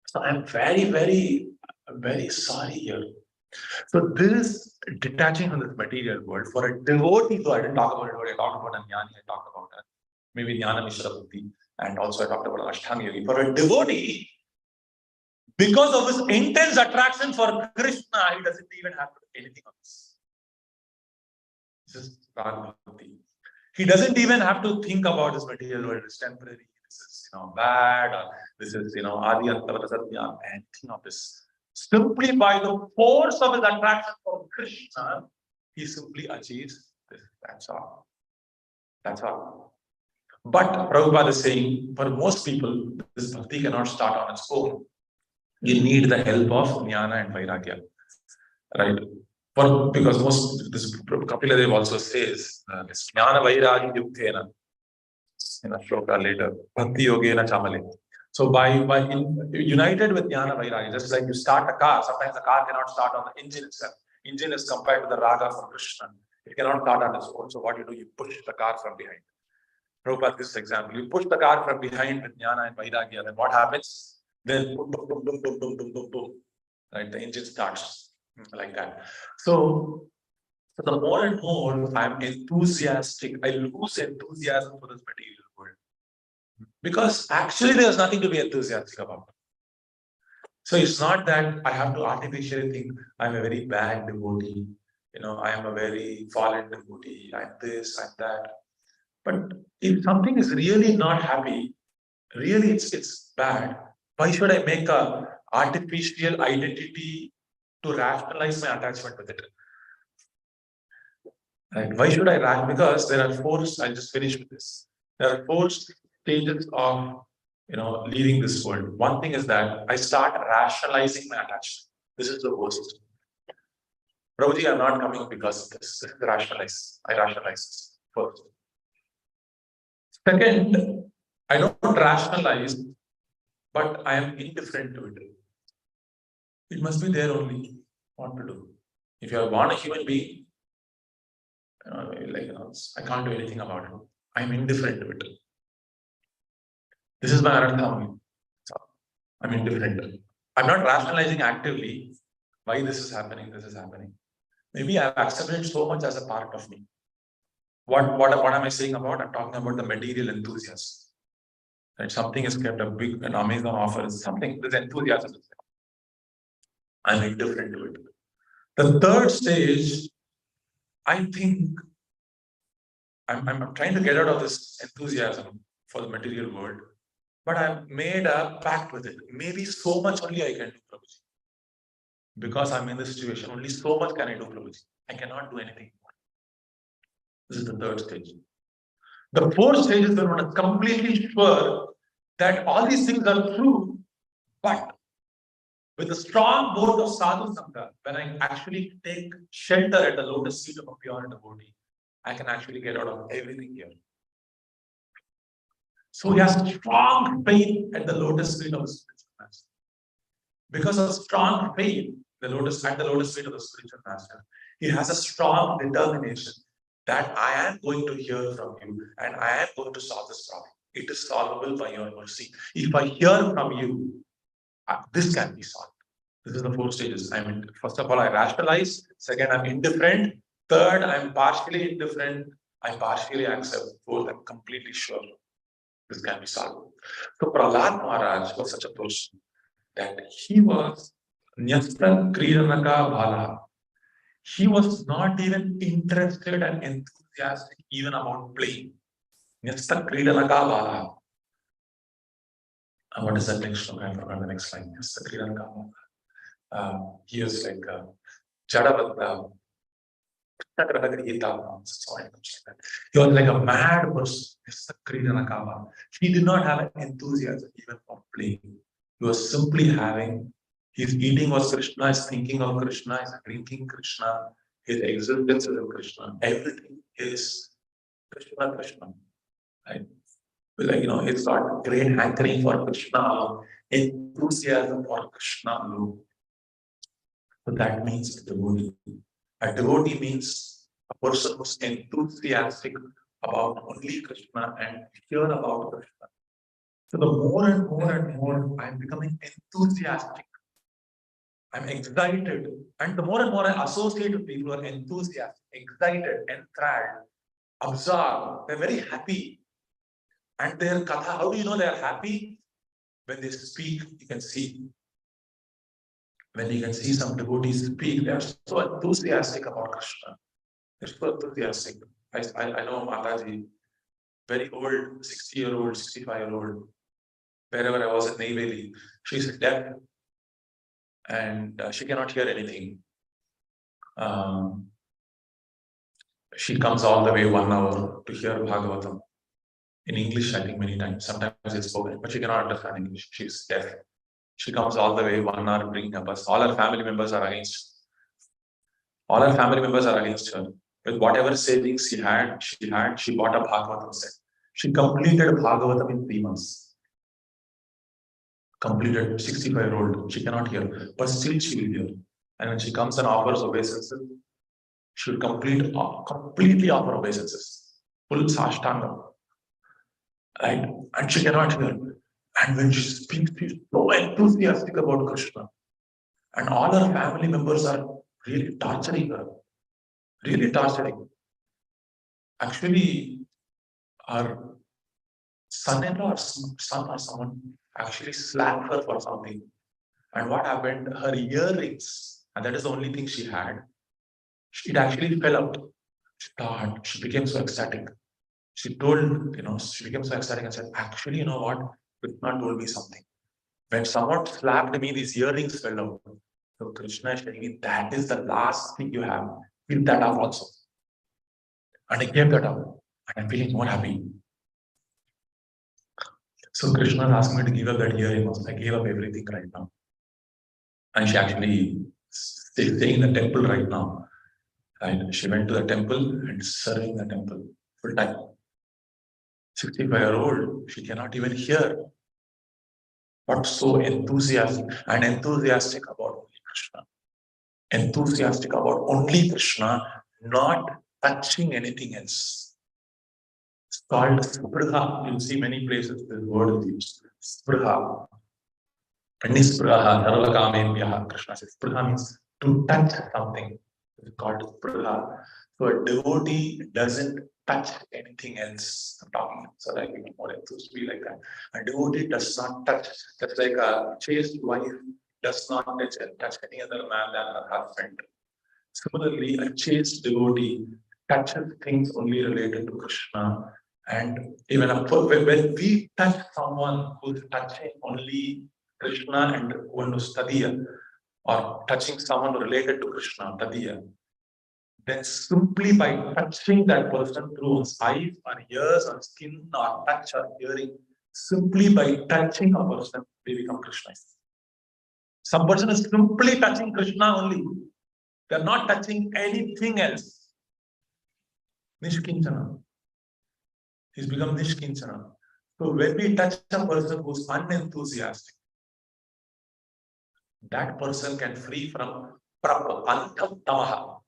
So I'm very, very, very sorry here. So this detaching from this material world for a devotee, so I didn't talk about it, I talked about a jnani, I talked about maybe Jnana Mishra Buddhi, and also I talked about Ashtanga Yogi. For a devotee, because of his intense attraction for Krishna, he doesn't even have to do anything else. This is Bhakti. He doesn't even have to think about this material world, it's temporary, this is bad, or this is Adi Antavata Satya, anything of this. Simply by the force of his attraction for Krishna, he simply achieves this. That's all. That's all. But Prabhupada is saying, for most people, this bhakti cannot start on its own. You need the help of jnana and vairagya, right? Because most, this Kapila Dev also says, this jnana vairagya yukthena, in a shloka later, bhakti yogena chamale. So by united with jnana vairagya, just like you start a car, sometimes the car cannot start on the engine itself. Engine is compared to the raga for Krishna. It cannot start on its own. So what you do, you push the car from behind. Prabhupada gives this example. You push the car from behind with jnana and vairagya, then what happens? Then boom, boom, boom, boom, boom, boom, boom, boom, boom. Right? The engine starts like that. So the more and more I'm enthusiastic, I lose enthusiasm for this material world. Because actually there's nothing to be enthusiastic about. So it's not that I have to artificially think I'm a very bad devotee, I am a very fallen devotee, I'm this, I'm that. But if something is really not happy, really it's bad, why should I make a artificial identity to rationalize my attachment with it? Right? Why should I rationalize? Because there are four, I'll just finish with this. There are four stages of leaving this world. One thing is that I start rationalizing my attachment. This is the worst. Prabhuji, I'm not coming because of this. This is I rationalize this first. Second, I don't rationalize, but I am indifferent to it. It must be there only. What to do? If you are born a human being, I can't do anything about it. I'm indifferent to it. This is my Arartha. I'm indifferent. I'm not rationalizing actively why this is happening. Maybe I've accepted so much as a part of me. What am I saying about? I'm talking about the material enthusiasm. Right? Something is kept a big and Amazon offer is something, this enthusiasm. I'm indifferent to it. The third stage, I think I'm trying to get out of this enthusiasm for the material world, but I've made a pact with it. Maybe so much only I can do, Prabhuji. Because I'm in this situation, only so much can I do, Prabhuji. I cannot do anything more. This is the third stage. The fourth stage is when one is completely sure that all these things are true, but with a strong board of sadhu sangha, when I actually take shelter at the lotus feet of a pure devotee, I can actually get out of everything here. So he has strong faith at the lotus feet of the spiritual master. Because of strong faith at the lotus feet of the spiritual master, he has a strong determination that I am going to hear from you and I am going to solve this problem. It is solvable by your mercy. If I hear from you, this can be solved. This is the four stages. I mean, first of all, I rationalize. Second, I'm indifferent. Third, I'm partially indifferent. I partially accept. Fourth, I'm completely sure this can be solved. So Prahlad Maharaj was such a person that he was Nyasta Kridanaka Bhala. He was not even interested and enthusiastic even about playing. Nyasta Kridanaka Bhala. What is that next look? I forgot the next line. Nyasta Kridanaka Bhala. He was like Jadavata. He was like a mad person. He did not have an enthusiasm even for playing. He was simply having, his eating was Krishna, his thinking of Krishna, his drinking Krishna, his existence is of Krishna. Everything is Krishna, Krishna. Right? Like, it's got great hankering for Krishna, enthusiasm for Krishna. So that means a devotee. A devotee means a person who's enthusiastic about only Krishna and hear about Krishna. So the more and more and more I'm becoming enthusiastic, I'm excited, and the more and more I associate with people who are enthusiastic, excited, enthralled, absorbed, they're very happy. And their katha, how do you know they're happy? When they speak, you can see. When you can see some devotees speak, they are so enthusiastic about Krishna. They're so enthusiastic. I know Mataji, very old, 60-year-old, 65-year-old, wherever I was in Neyveli, she's deaf and she cannot hear anything. She comes all the way 1 hour to hear Bhagavatam. In English, I think many times. Sometimes it's spoken, but she cannot understand English. She's deaf. She comes all the way 1 hour bringing up us. All her family members are against. All her family members are against her. With whatever savings she bought a Bhagavatam set. She completed Bhagavatam in 3 months. Completed, 65-year-old. She cannot hear, but still she will hear. And when she comes and offers obeisances, she will completely offer obeisances. Full sashtanga. Right? And she cannot hear. And when she speaks, she's so enthusiastic about Krishna. And all her family members are really torturing her. Really torturing. Actually, our son-in-law or son or someone actually slapped her for something. And what happened? Her earrings, and that is the only thing she had, it actually fell out. She became so ecstatic. She told, she became so ecstatic and said, actually, you know what? Krishna told me something. When someone slapped me, these earrings fell out. So Krishna is telling me, that is the last thing you have. Give that up also. And I gave that up. And I'm feeling more happy. So Krishna asked me to give up that earring also. I gave up everything right now. And she actually staying in the temple right now. And she went to the temple and serving the temple full time. 65-year-old, she cannot even hear, but so enthusiastic about only Krishna. Enthusiastic about only Krishna, not touching anything else. It's called spruha. You'll see many places this word is used. Spruha. Nispraha, sarvakamebhyaha. Krishna says spruha means to touch something. It's called spruha. So a devotee doesn't touch anything else. I'm talking so that you more enthused to be like that. A devotee does not touch, just like a chaste wife does not touch any other man than her husband. Similarly, a chaste devotee touches things only related to Krishna. And even when we touch someone who's touching only Krishna and one who's Tadiya, or touching someone related to Krishna, Tadiya, then simply by touching that person through one's eyes or ears or skin or touch or hearing, simply by touching a person, we become Krishna. Some person is simply touching Krishna only. They're not touching anything else. Nishkinchana. He's become Nishkinchana. So when we touch a person who's unenthusiastic, that person can free from Antam Tamaha.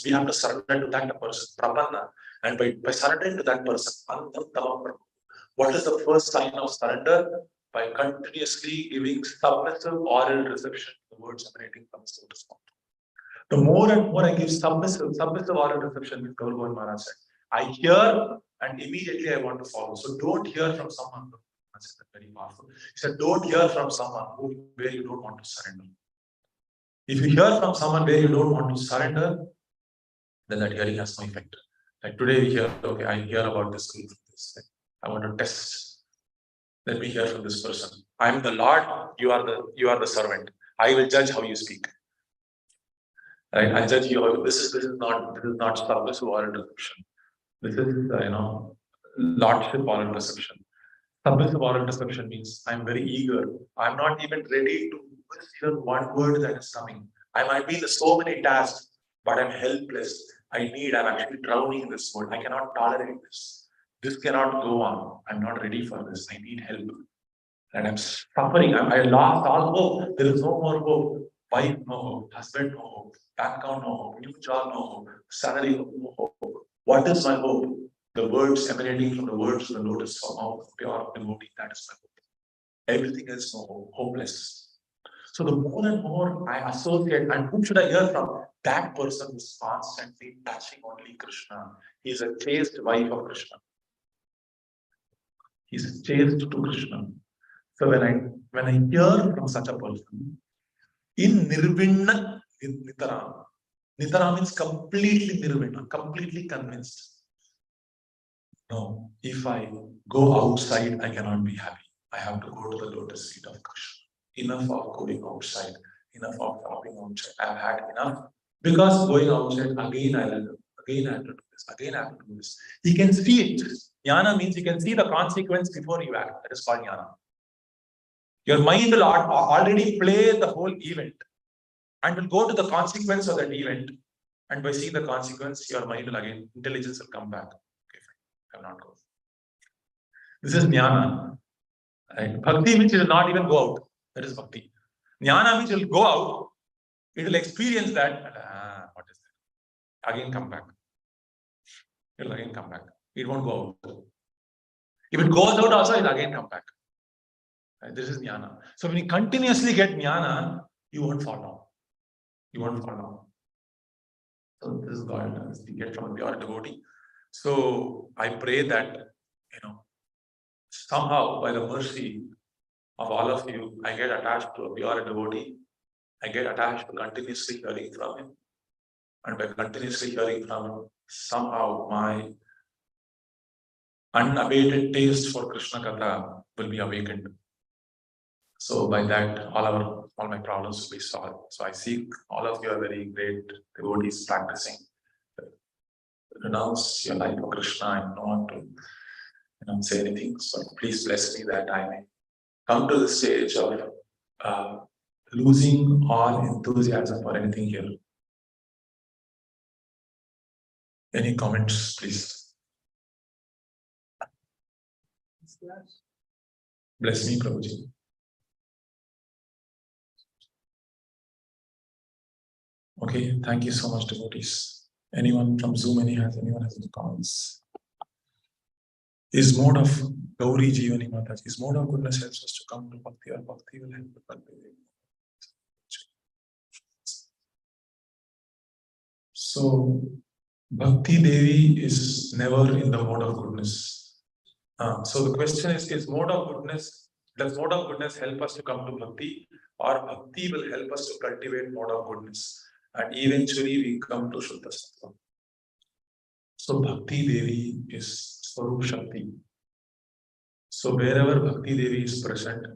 We have to surrender to that person, Prapanna. And by surrendering to that person, Antam Tamaha. What is the first sign of surrender? By continuously giving submissive oral reception to the words emanating from the lotus mouth. The more and more I give submissive oral reception, with Gaur Govind Maharaj said, I hear and immediately I want to follow. So don't hear from someone. That's very powerful. He said, don't hear from someone where you don't want to surrender. If you hear from someone where you don't want to surrender, then that hearing has no effect. Like today we hear, okay, I hear about this group, I want to test. Let me hear from this person. I am the Lord, you are the servant. I will judge how you speak. Right? I judge you. This is not submissive oral reception. This is lordship oral reception. Submissive oral reception means I'm very eager. I'm not even ready to hear one word that is coming. I might be in so many tasks, but I'm helpless. I'm actually drowning in this world. I cannot tolerate this. This cannot go on. I'm not ready for this. I need help. And I'm suffering. I lost all hope. There is no more hope. Wife, no hope. Husband, no hope. Bank account, no hope. New job, no hope. Salary, no hope. What is my hope? The words emanating from the words of the lotus of pure devotee, that is my hope. Everything else, no hope. Hopeless. So the more and more I associate, and whom should I hear from? That person who's constantly touching only Krishna. He is a chaste wife of Krishna. He's chaste to Krishna. So when I hear from such a person, in nirvinna nitara. Nitara means completely nirvinna, completely convinced. No, if I go outside, I cannot be happy. I have to go to the lotus feet of Krishna. Enough of going outside, enough of shopping outside. I've had enough. Because going outside, again I have to do this, again I have to do this. He can see it. Jnana means you can see the consequence before you act. That is called jnana. Your mind will already play the whole event and will go to the consequence of that event. And by seeing the consequence, your mind will again, intelligence will come back. Okay, fine. I will not go. This is jnana. Right? Bhakti means it will not even go out. That is bhakti. Jnana means it will go out. It will experience that. What is that? Again come back. It will again come back. It won't go out. If it goes out also, it will again come back. Right? This is jnana. So when you continuously get jnana, you won't fall down. You won't fall down. So this is God, we get from a pure devotee. So I pray that, somehow by the mercy of all of you, I get attached to a pure devotee. I get attached to continuously hearing from him. And by continuously hearing from him, somehow my unabated taste for Krishna Katha will be awakened. So by that, all my problems will be solved. So I seek all of you are very great devotees practicing. Renounce your life for Krishna and not to say anything. So please bless me that I may come to the stage of losing all enthusiasm for anything here. Any comments, please? Bless me, Prabhuji. Okay, thank you so much, devotees. Anyone from Zoom, anyone has any comments? Is mode of Gauri Jivani Mataji, is mode of goodness helps us to come to Bhakti, or Bhakti will help to cultivate? So, Bhakti Devi is never in the mode of goodness. So the question is mode of goodness, does mode of goodness help us to come to Bhakti, or Bhakti will help us to cultivate mode of goodness? And eventually we come to Shuddha Sattva. So Bhakti Devi is Swarup Shakti. So wherever Bhakti Devi is present,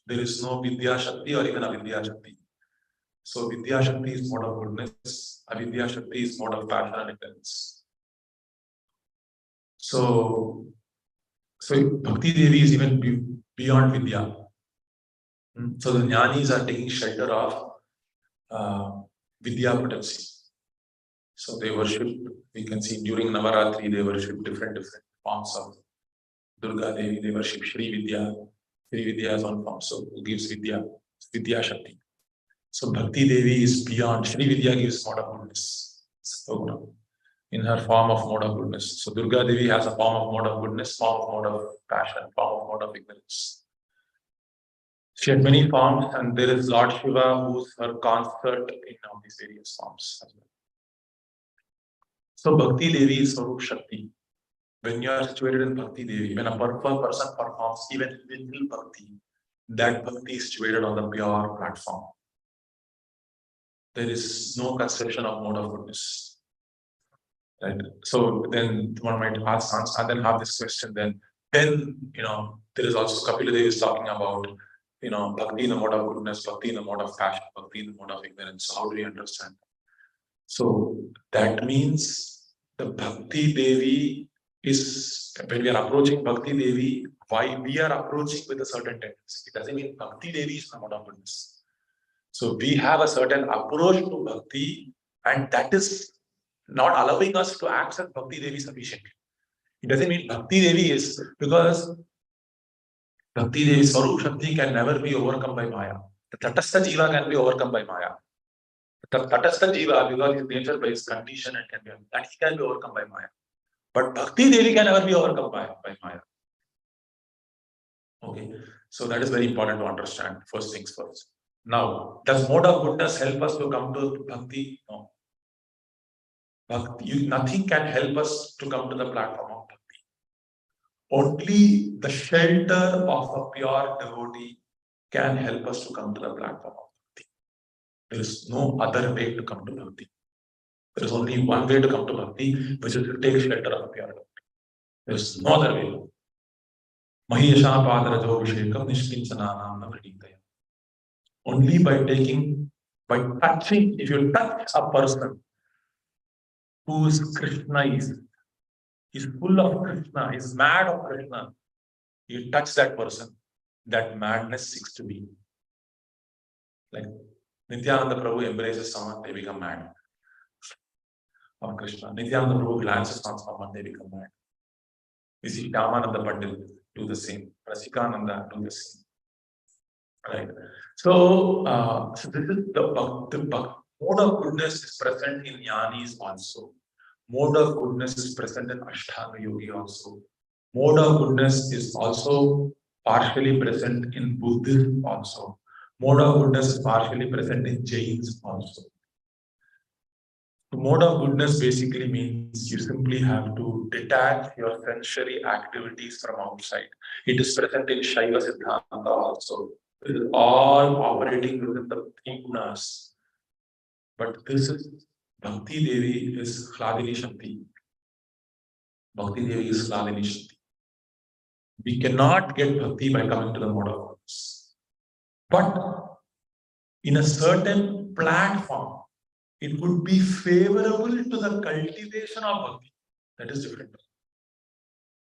there is no Vidya Shakti or even Avidya Shakti. So Vidya Shakti is mode of goodness, Avidya Shakti is mode of passion and ignorance. So Bhakti Devi is even beyond Vidya. So the Jnanis are taking shelter of Vidya potency. So they worship, we can see during Navaratri, they worship different forms of Durga Devi, they worship Shri Vidya. Shri Vidya is one form, so who gives Vidya? Vidya Shakti. So Bhakti Devi is beyond. Shri Vidya gives mode of goodness, in her form of mode of goodness. So Durga Devi has a form of mode of goodness, form of mode of passion, form of mode of ignorance. She had many forms, and there is Lord Shiva, who's her consort in all these various forms as well. So Bhakti Devi is Swarup Shakti. When you are situated in Bhakti Devi, when a person performs even little Bhakti, that Bhakti is situated on the pure platform. There is no conception of mode of goodness. Right? So then one might ask, and then have this question, then there is also Kapila Devi is talking about, Bhakti in the mode of goodness, Bhakti in the mode of passion, Bhakti in the mode of ignorance. So how do we understand? So that means the Bhakti Devi is, when we are approaching Bhakti Devi, why we are approaching with a certain tendency. It doesn't mean Bhakti Devi is the mode of goodness. So we have a certain approach to Bhakti, and that is not allowing us to accept Bhakti Devi sufficiently. It doesn't mean Bhakti Devi is, because Bhakti Devi Swarup Shakti can never be overcome by Maya. The Tatastha Jiva can be overcome by Maya. The Tatastha Jiva, because his nature by his condition, and that he can be overcome by Maya. But Bhakti Devi can never be overcome by Maya. Okay, so that is very important to understand. First things first. Now, does mode of goodness help us to come to Bhakti? No. Bhakti, nothing can help us to come to the platform of Bhakti. Only the shelter of a pure devotee can help us to come to the platform of Bhakti. There is no other way to come to Bhakti. There is only one way to come to Bhakti, which is to take shelter of a pure devotee. There is no other way. Mahiyasha Padarajo Vishekam Nishkinsananam Navritaya. Only by touching, if you touch a person whose Krishna is full of Krishna, is mad of Krishna, you touch that person, that madness seeks to be. Like Nityananda Prabhu embraces someone, they become mad of Krishna. Nityananda Prabhu glances on someone, they become mad. We see Shyamananda Pandit do the same, Rasikananda do the same. Right. So, this is the mode of goodness is present in Jnanis also. Mode of goodness is present in Ashtanga Yogi also. Mode of goodness is also partially present in Buddhism also. Mode of goodness is partially present in Jains also. The mode of goodness basically means you simply have to detach your sensory activities from outside. It is present in Shaiva Siddhanta also. It is all operating within the three gunas. But this is Bhakti Devi is Hladini Shakti. Bhakti Devi is Hladini Shakti. We cannot get Bhakti by coming to the mode of goodness. But in a certain platform, it would be favorable to the cultivation of Bhakti. That is different.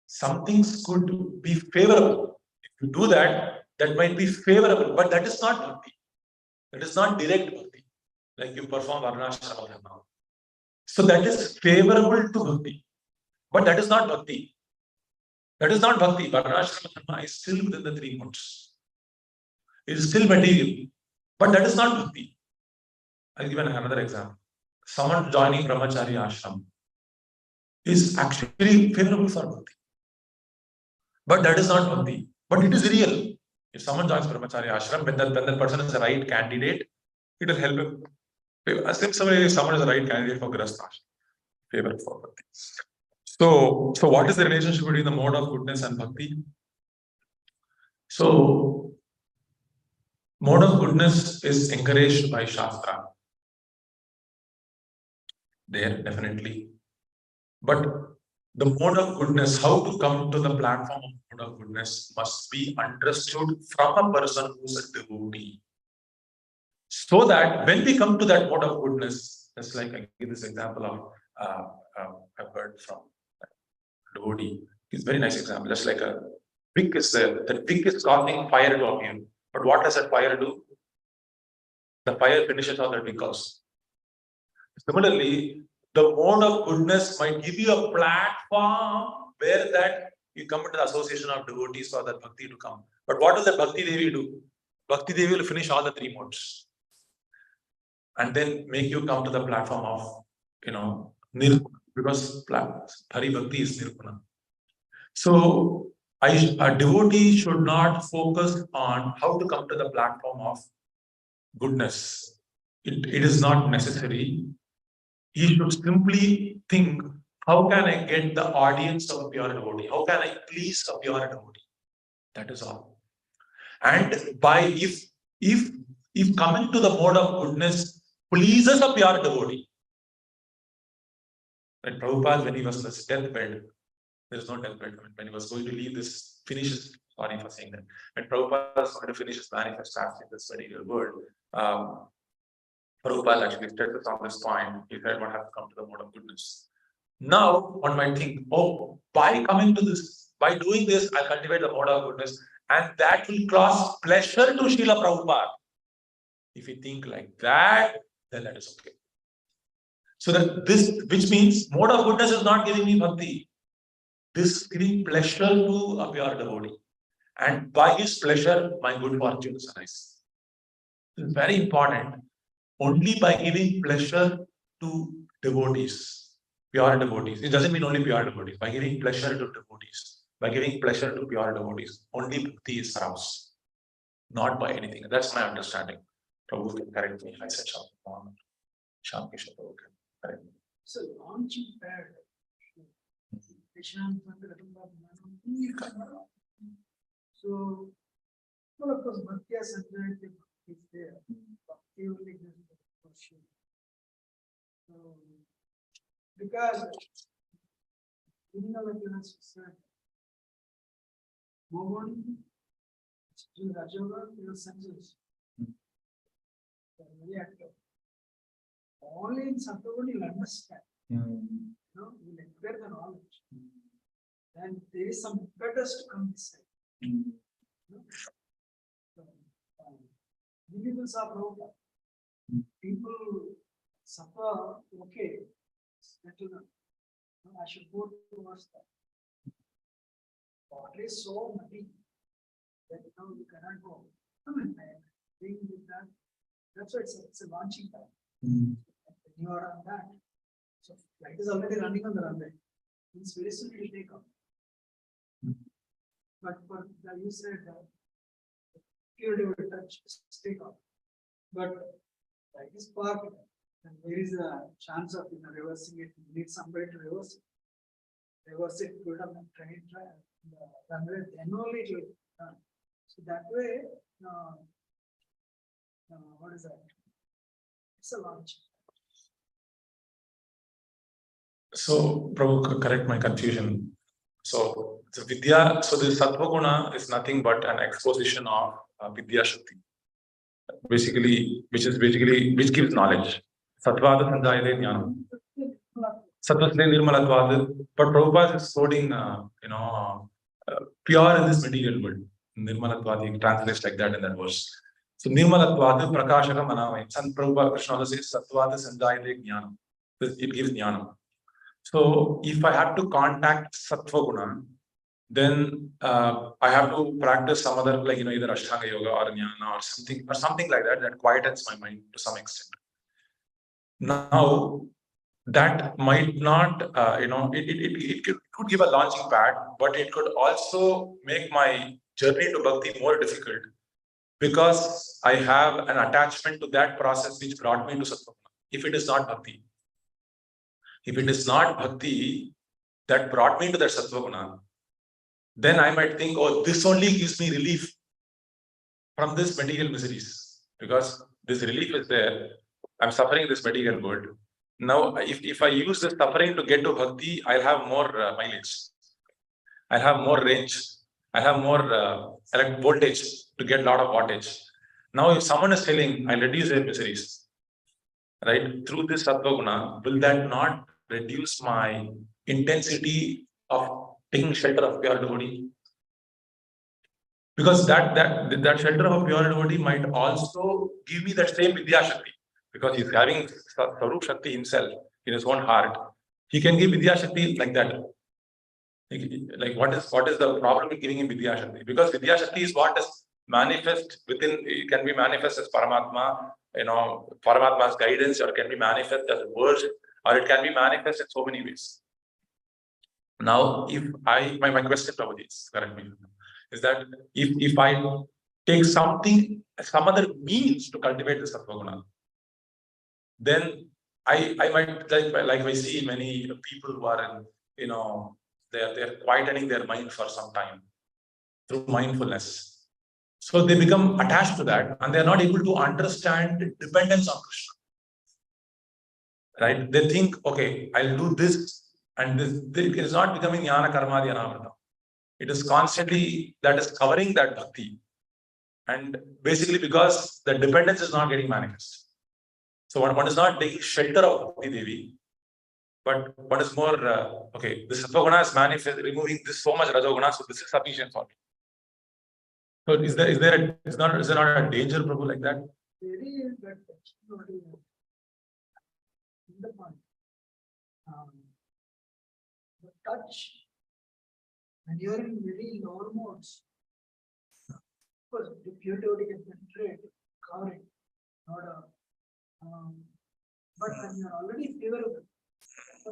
Some things could be favorable. If you do that, that might be favorable, but that is not Bhakti. That is not direct Bhakti. Like you perform Varnashrama Dharma. So that is favorable to Bhakti, but that is not Bhakti. That is not bhakti. Varnashrama dharma is still within the 3 modes. It is still material, but that is not bhakti. I'll give another example. Someone joining brahmachari ashram is actually favorable for bhakti, but that is not bhakti. But it is real. If someone joins brahmachari ashram, when that person is the right candidate, it will help him. Similarly, if someone is the right candidate for grahastha ashram, favorable for bhakti. So what is the relationship between the mode of goodness and bhakti? So, mode of goodness is encouraged by Shastra. There, definitely. But the mode of goodness, how to come to the platform of mode of goodness, must be understood from a person who's a devotee. So that when we come to that mode of goodness, just like I give this example of I've heard from a devotee. It's a very nice example. Just like a wick is there, that wick is causing fire to appear. But what does that fire do? The fire finishes on the wick also. Similarly, the mode of goodness might give you a platform where that you come into the association of devotees for that bhakti to come. But what does the Bhakti Devi do? Bhakti Devi will finish all the 3 modes and then make you come to the platform of, because Hari Bhakti is Nirguna. So, a devotee should not focus on how to come to the platform of goodness. It is not necessary. He should simply think, how can I get the audience of a pure devotee? How can I please a pure devotee? That is all. And if coming to the mode of goodness pleases a pure devotee, when Prabhupada, when he was on his deathbed, there is no deathbed. When he was going to leave this, sorry for saying that. When Prabhupada was going to finish his manifest in this material world, Prabhupada actually stresses on this point. He said, what has to come to the mode of goodness. Now, one might think, oh, by coming to this, by doing this, I'll cultivate the mode of goodness, and that will cause pleasure to Srila Prabhupada. If you think like that, then that is okay. So that this, which means mode of goodness is not giving me bhakti. This is giving pleasure to a pure devotee. And by his pleasure, my good fortunes arise. It's very important. Only by giving pleasure to devotees, pure devotees. It doesn't mean only pure devotees. By giving pleasure to devotees, by giving pleasure to pure devotees, only bhakti is aroused, not by anything. That's my understanding. Prabhu can correct me. I said something. Shyam Kishore Prabhu can correct me. So launching pad. So, well, of course, Bhaktya Sanjay is there. Bhakti only gives the portion. So, because in our class said, Mohan, Rajoga, your senses. Very active. Only in Sattva you'll understand. No, you'll acquire the knowledge. And there is some impetus to come this side. No? So, people are broken. People suffer, okay, settle. I should go towards that. Water is so muddy that you cannot go. I mean, being with that, that's why it's a launching time. When you are on that, so flight is already running on the runway. It's very soon it will take off. But for you said purity will touch, take off. But like is parked, and there is a chance of reversing it. You need somebody to reverse it. Reverse it, put on the train, the runway, then only it will turn. So that way, what is that? It's a launch. So, Prabhu, correct my confusion. So, the Vidya, so the Sattva Guna is nothing but an exposition of Vidya Shakti. Basically, which gives knowledge. Sattvada Sanjayate Jnanam. Sattvasle Nirmalatvad. But Prabhupada is quoting, pure in this material world. Nirmalatvad, he translates like that in that verse. So, Nirmalatvad Prakashaka Manavai. Sant Prabhupada Krishna says Sattvada Sanjayate Jnanam. It gives Jnanam. So, if I have to contact Sattva Guna, then I have to practice some other, like, either Ashtanga yoga or jnana or something like that, that quietens my mind to some extent. Now, that might not, it could give a launching pad, but it could also make my journey to bhakti more difficult, because I have an attachment to that process which brought me to sattva. If it is not bhakti, that brought me to that sattva guna, then I might think, oh, this only gives me relief from this material miseries, because this relief is there. I'm suffering this material world. Now, if I use this suffering to get to bhakti, I'll have more mileage. I'll have more range. I have more voltage to get a lot of wattage. Now, if someone is telling, I'll reduce their miseries, right, through this sattva guna, will that not reduce my intensity of taking shelter of pure devotee? Because that shelter of pure devotee might also give me that same Vidya Shakti, because he's having Sarup Shakti himself in his own heart. He can give Vidya Shakti like that. Like what is the problem in giving him Vidya Shakti? Because Vidya Shakti is what is manifest within, it can be manifest as Paramatma, Paramatma's guidance, or it can be manifest as words, or it can be manifest in so many ways. Now, if my question, Prabhu, correct me, is that if I take some other means to cultivate the sattva guna, then I might, like I see many people who are in, they're quietening their mind for some time through mindfulness. So they become attached to that, and they're not able to understand dependence on Krishna. Right? They think, okay, I'll do this, and this it is not becoming jnana karma dhyanamrita. It is constantly that is covering that bhakti. And basically, because the dependence is not getting manifest. So one is not taking shelter of Bhakti Devi, but one is more, okay, this sattva guna is manifest, removing this so much rajoguna, so this is sufficient for me. So is there not a danger, Prabhu, like that? There is, but that's not in the point. The touch, when you're in very lower modes, of course, the pure devotee can penetrate, cover it, not a. But when you're already favorable,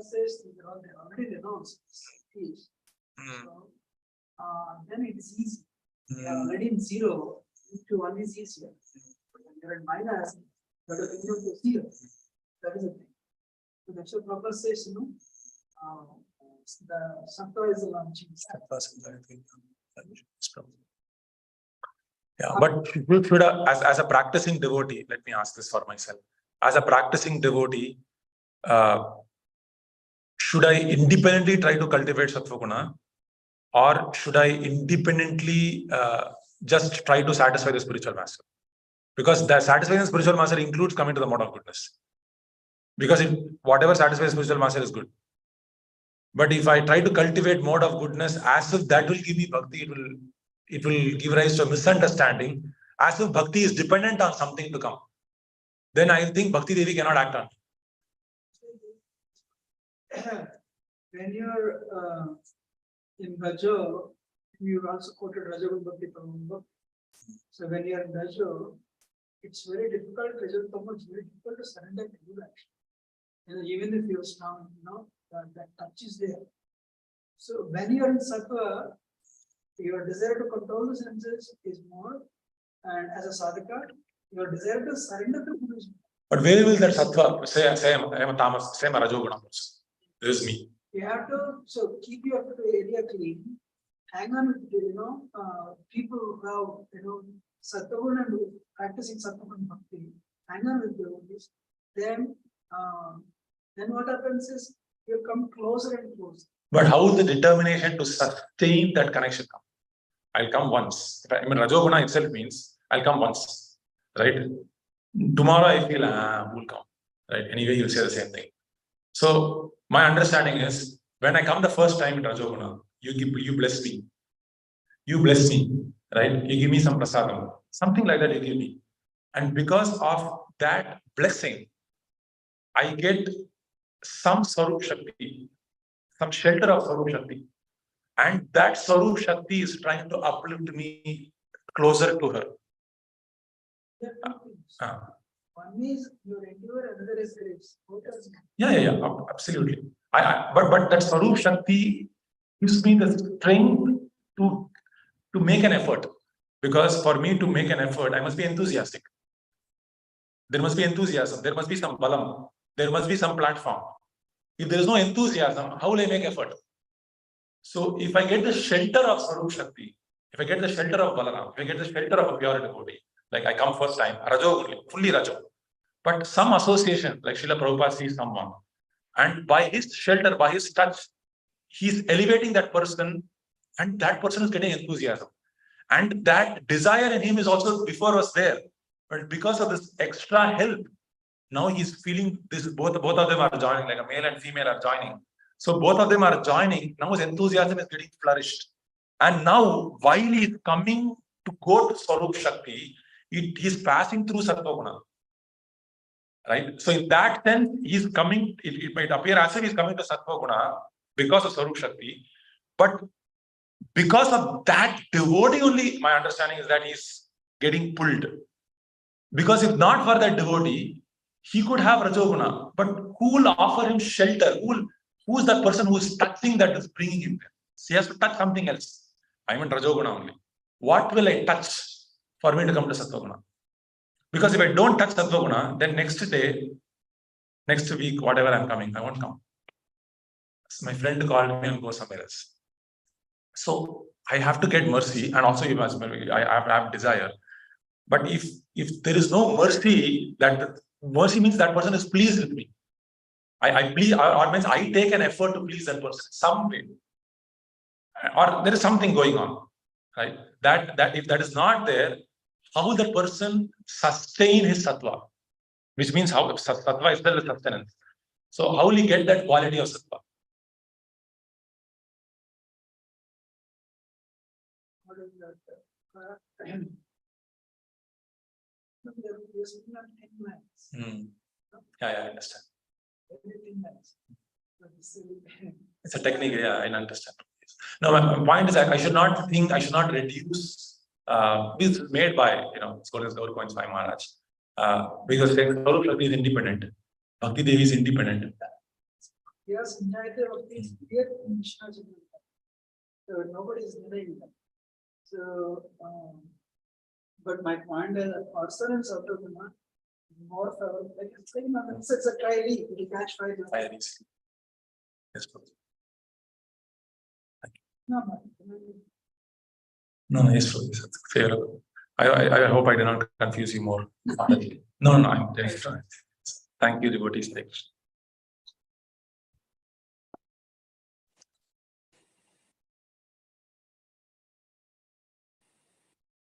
says they're already renounced peace. So, then it is easy. They are already in zero, to one is easier. When you're in minus, you have to bring them to zero. That is the thing. So that's what Prabhu says, the sattva is a launching. Yeah, but should as a practicing devotee, let me ask this for myself. As a practicing devotee, should I independently try to cultivate sattva guna, or should I independently just try to satisfy the spiritual master? Because the satisfying the spiritual master includes coming to the mode of goodness. Because whatever satisfies the spiritual master is good. But if I try to cultivate mode of goodness as if that will give me bhakti, it will give rise to a misunderstanding, as if bhakti is dependent on something to come. Then I think Bhakti Devi cannot act on it. When you're in Rajo, you also quoted Rajagun Bhakti Prabhu. So when you're in Rajo, it's very difficult, Rajo Prabhu, it's very difficult to surrender to do that. Even if you're strong, that touch is there. So when you're in Sattva, your desire to control the senses is more, and as a sadhaka, your desire to surrender to Guru is more. But where will that sattva say I am a tamas, say I'm a rajoguna person? This is me. You have to keep your area clean, hang on with people who have sattva and practicing sattva and bhakti, hang on with devotees. Then what happens is you come closer and closer. But how is the determination to sustain that connection come? I'll come once. I mean, Rajoguna itself means I'll come once, right? Tomorrow I feel, we'll come, right? Anyway, you'll say the same thing. So my understanding is, when I come the first time in Rajoguna, you bless me. You bless me, right? You give me some prasadam, something like that you give me. And because of that blessing, I get some Sarup Shakti, some shelter of Sarup Shakti. And that Swarup Shakti is trying to uplift me closer to her. There are two things. Ah. One is your endeavor, another is grace. Both are same. Yeah, absolutely. But that Swarup Shakti gives me the strength to make an effort. Because for me to make an effort, I must be enthusiastic. There must be enthusiasm. There must be some balam. There must be some platform. If there is no enthusiasm, how will I make effort? So if I get the shelter of Swarup Shakti, if I get the shelter of Balaram, if I get the shelter of a pure devotee, like I come first time, Rajo only, fully Rajo. But some association, like Srila Prabhupada sees someone, and by his shelter, by his touch, he's elevating that person, and that person is getting enthusiasm. And that desire in him is also before was there. But because of this extra help, now he's feeling this, both of them are joining, like a male and female are joining. So both of them are joining. Now his enthusiasm is getting flourished. And now, while he is coming to go to Swarup Shakti, he's passing through Sattva Guna. Right? So in that sense, he's coming, it might appear as if he's coming to Sattva Guna because of Swarup Shakti. But because of that devotee only, my understanding is that he's getting pulled. Because if not for that devotee, he could have Rajoguna. But who will offer him shelter? Who's that person who's touching that is bringing him there? So he has to touch something else. I mean Rajoguna only. What will I touch for me to come to Sattva-guna? Because if I don't touch Sattva-guna, then next day, next week, whatever I'm coming, I won't come. So my friend called me and go somewhere else. So I have to get mercy, and also I have desire. But if there is no mercy, that mercy means that person is pleased with me. I please, or means I take an effort to please that person some way, or there is something going on, right? That if that is not there, how will the person sustain his sattva? Which means how sattva is still sustenance. So how will he get that quality of sattva? What is that? You're speaking on 10 lines. Yeah, I understand. Everything else. It's a technique, yeah, I understand. No, my point is that I should not reduce. This is made by, scholars Gaur Swami Maharaj. Because Swarup Shakti is independent. Bhakti Devi is independent. Yes, neither of these clear in Krishna Jnana. So nobody is denying that. So, but my point is, Arsanans out of the month, more favorable. Like it's like, it's a dry leaf, you catch fire. Yes, Prabhu. No, yes, Prabhu. It's fair. I hope I did not confuse you more. No, I'm just trying. Thank you, devotees.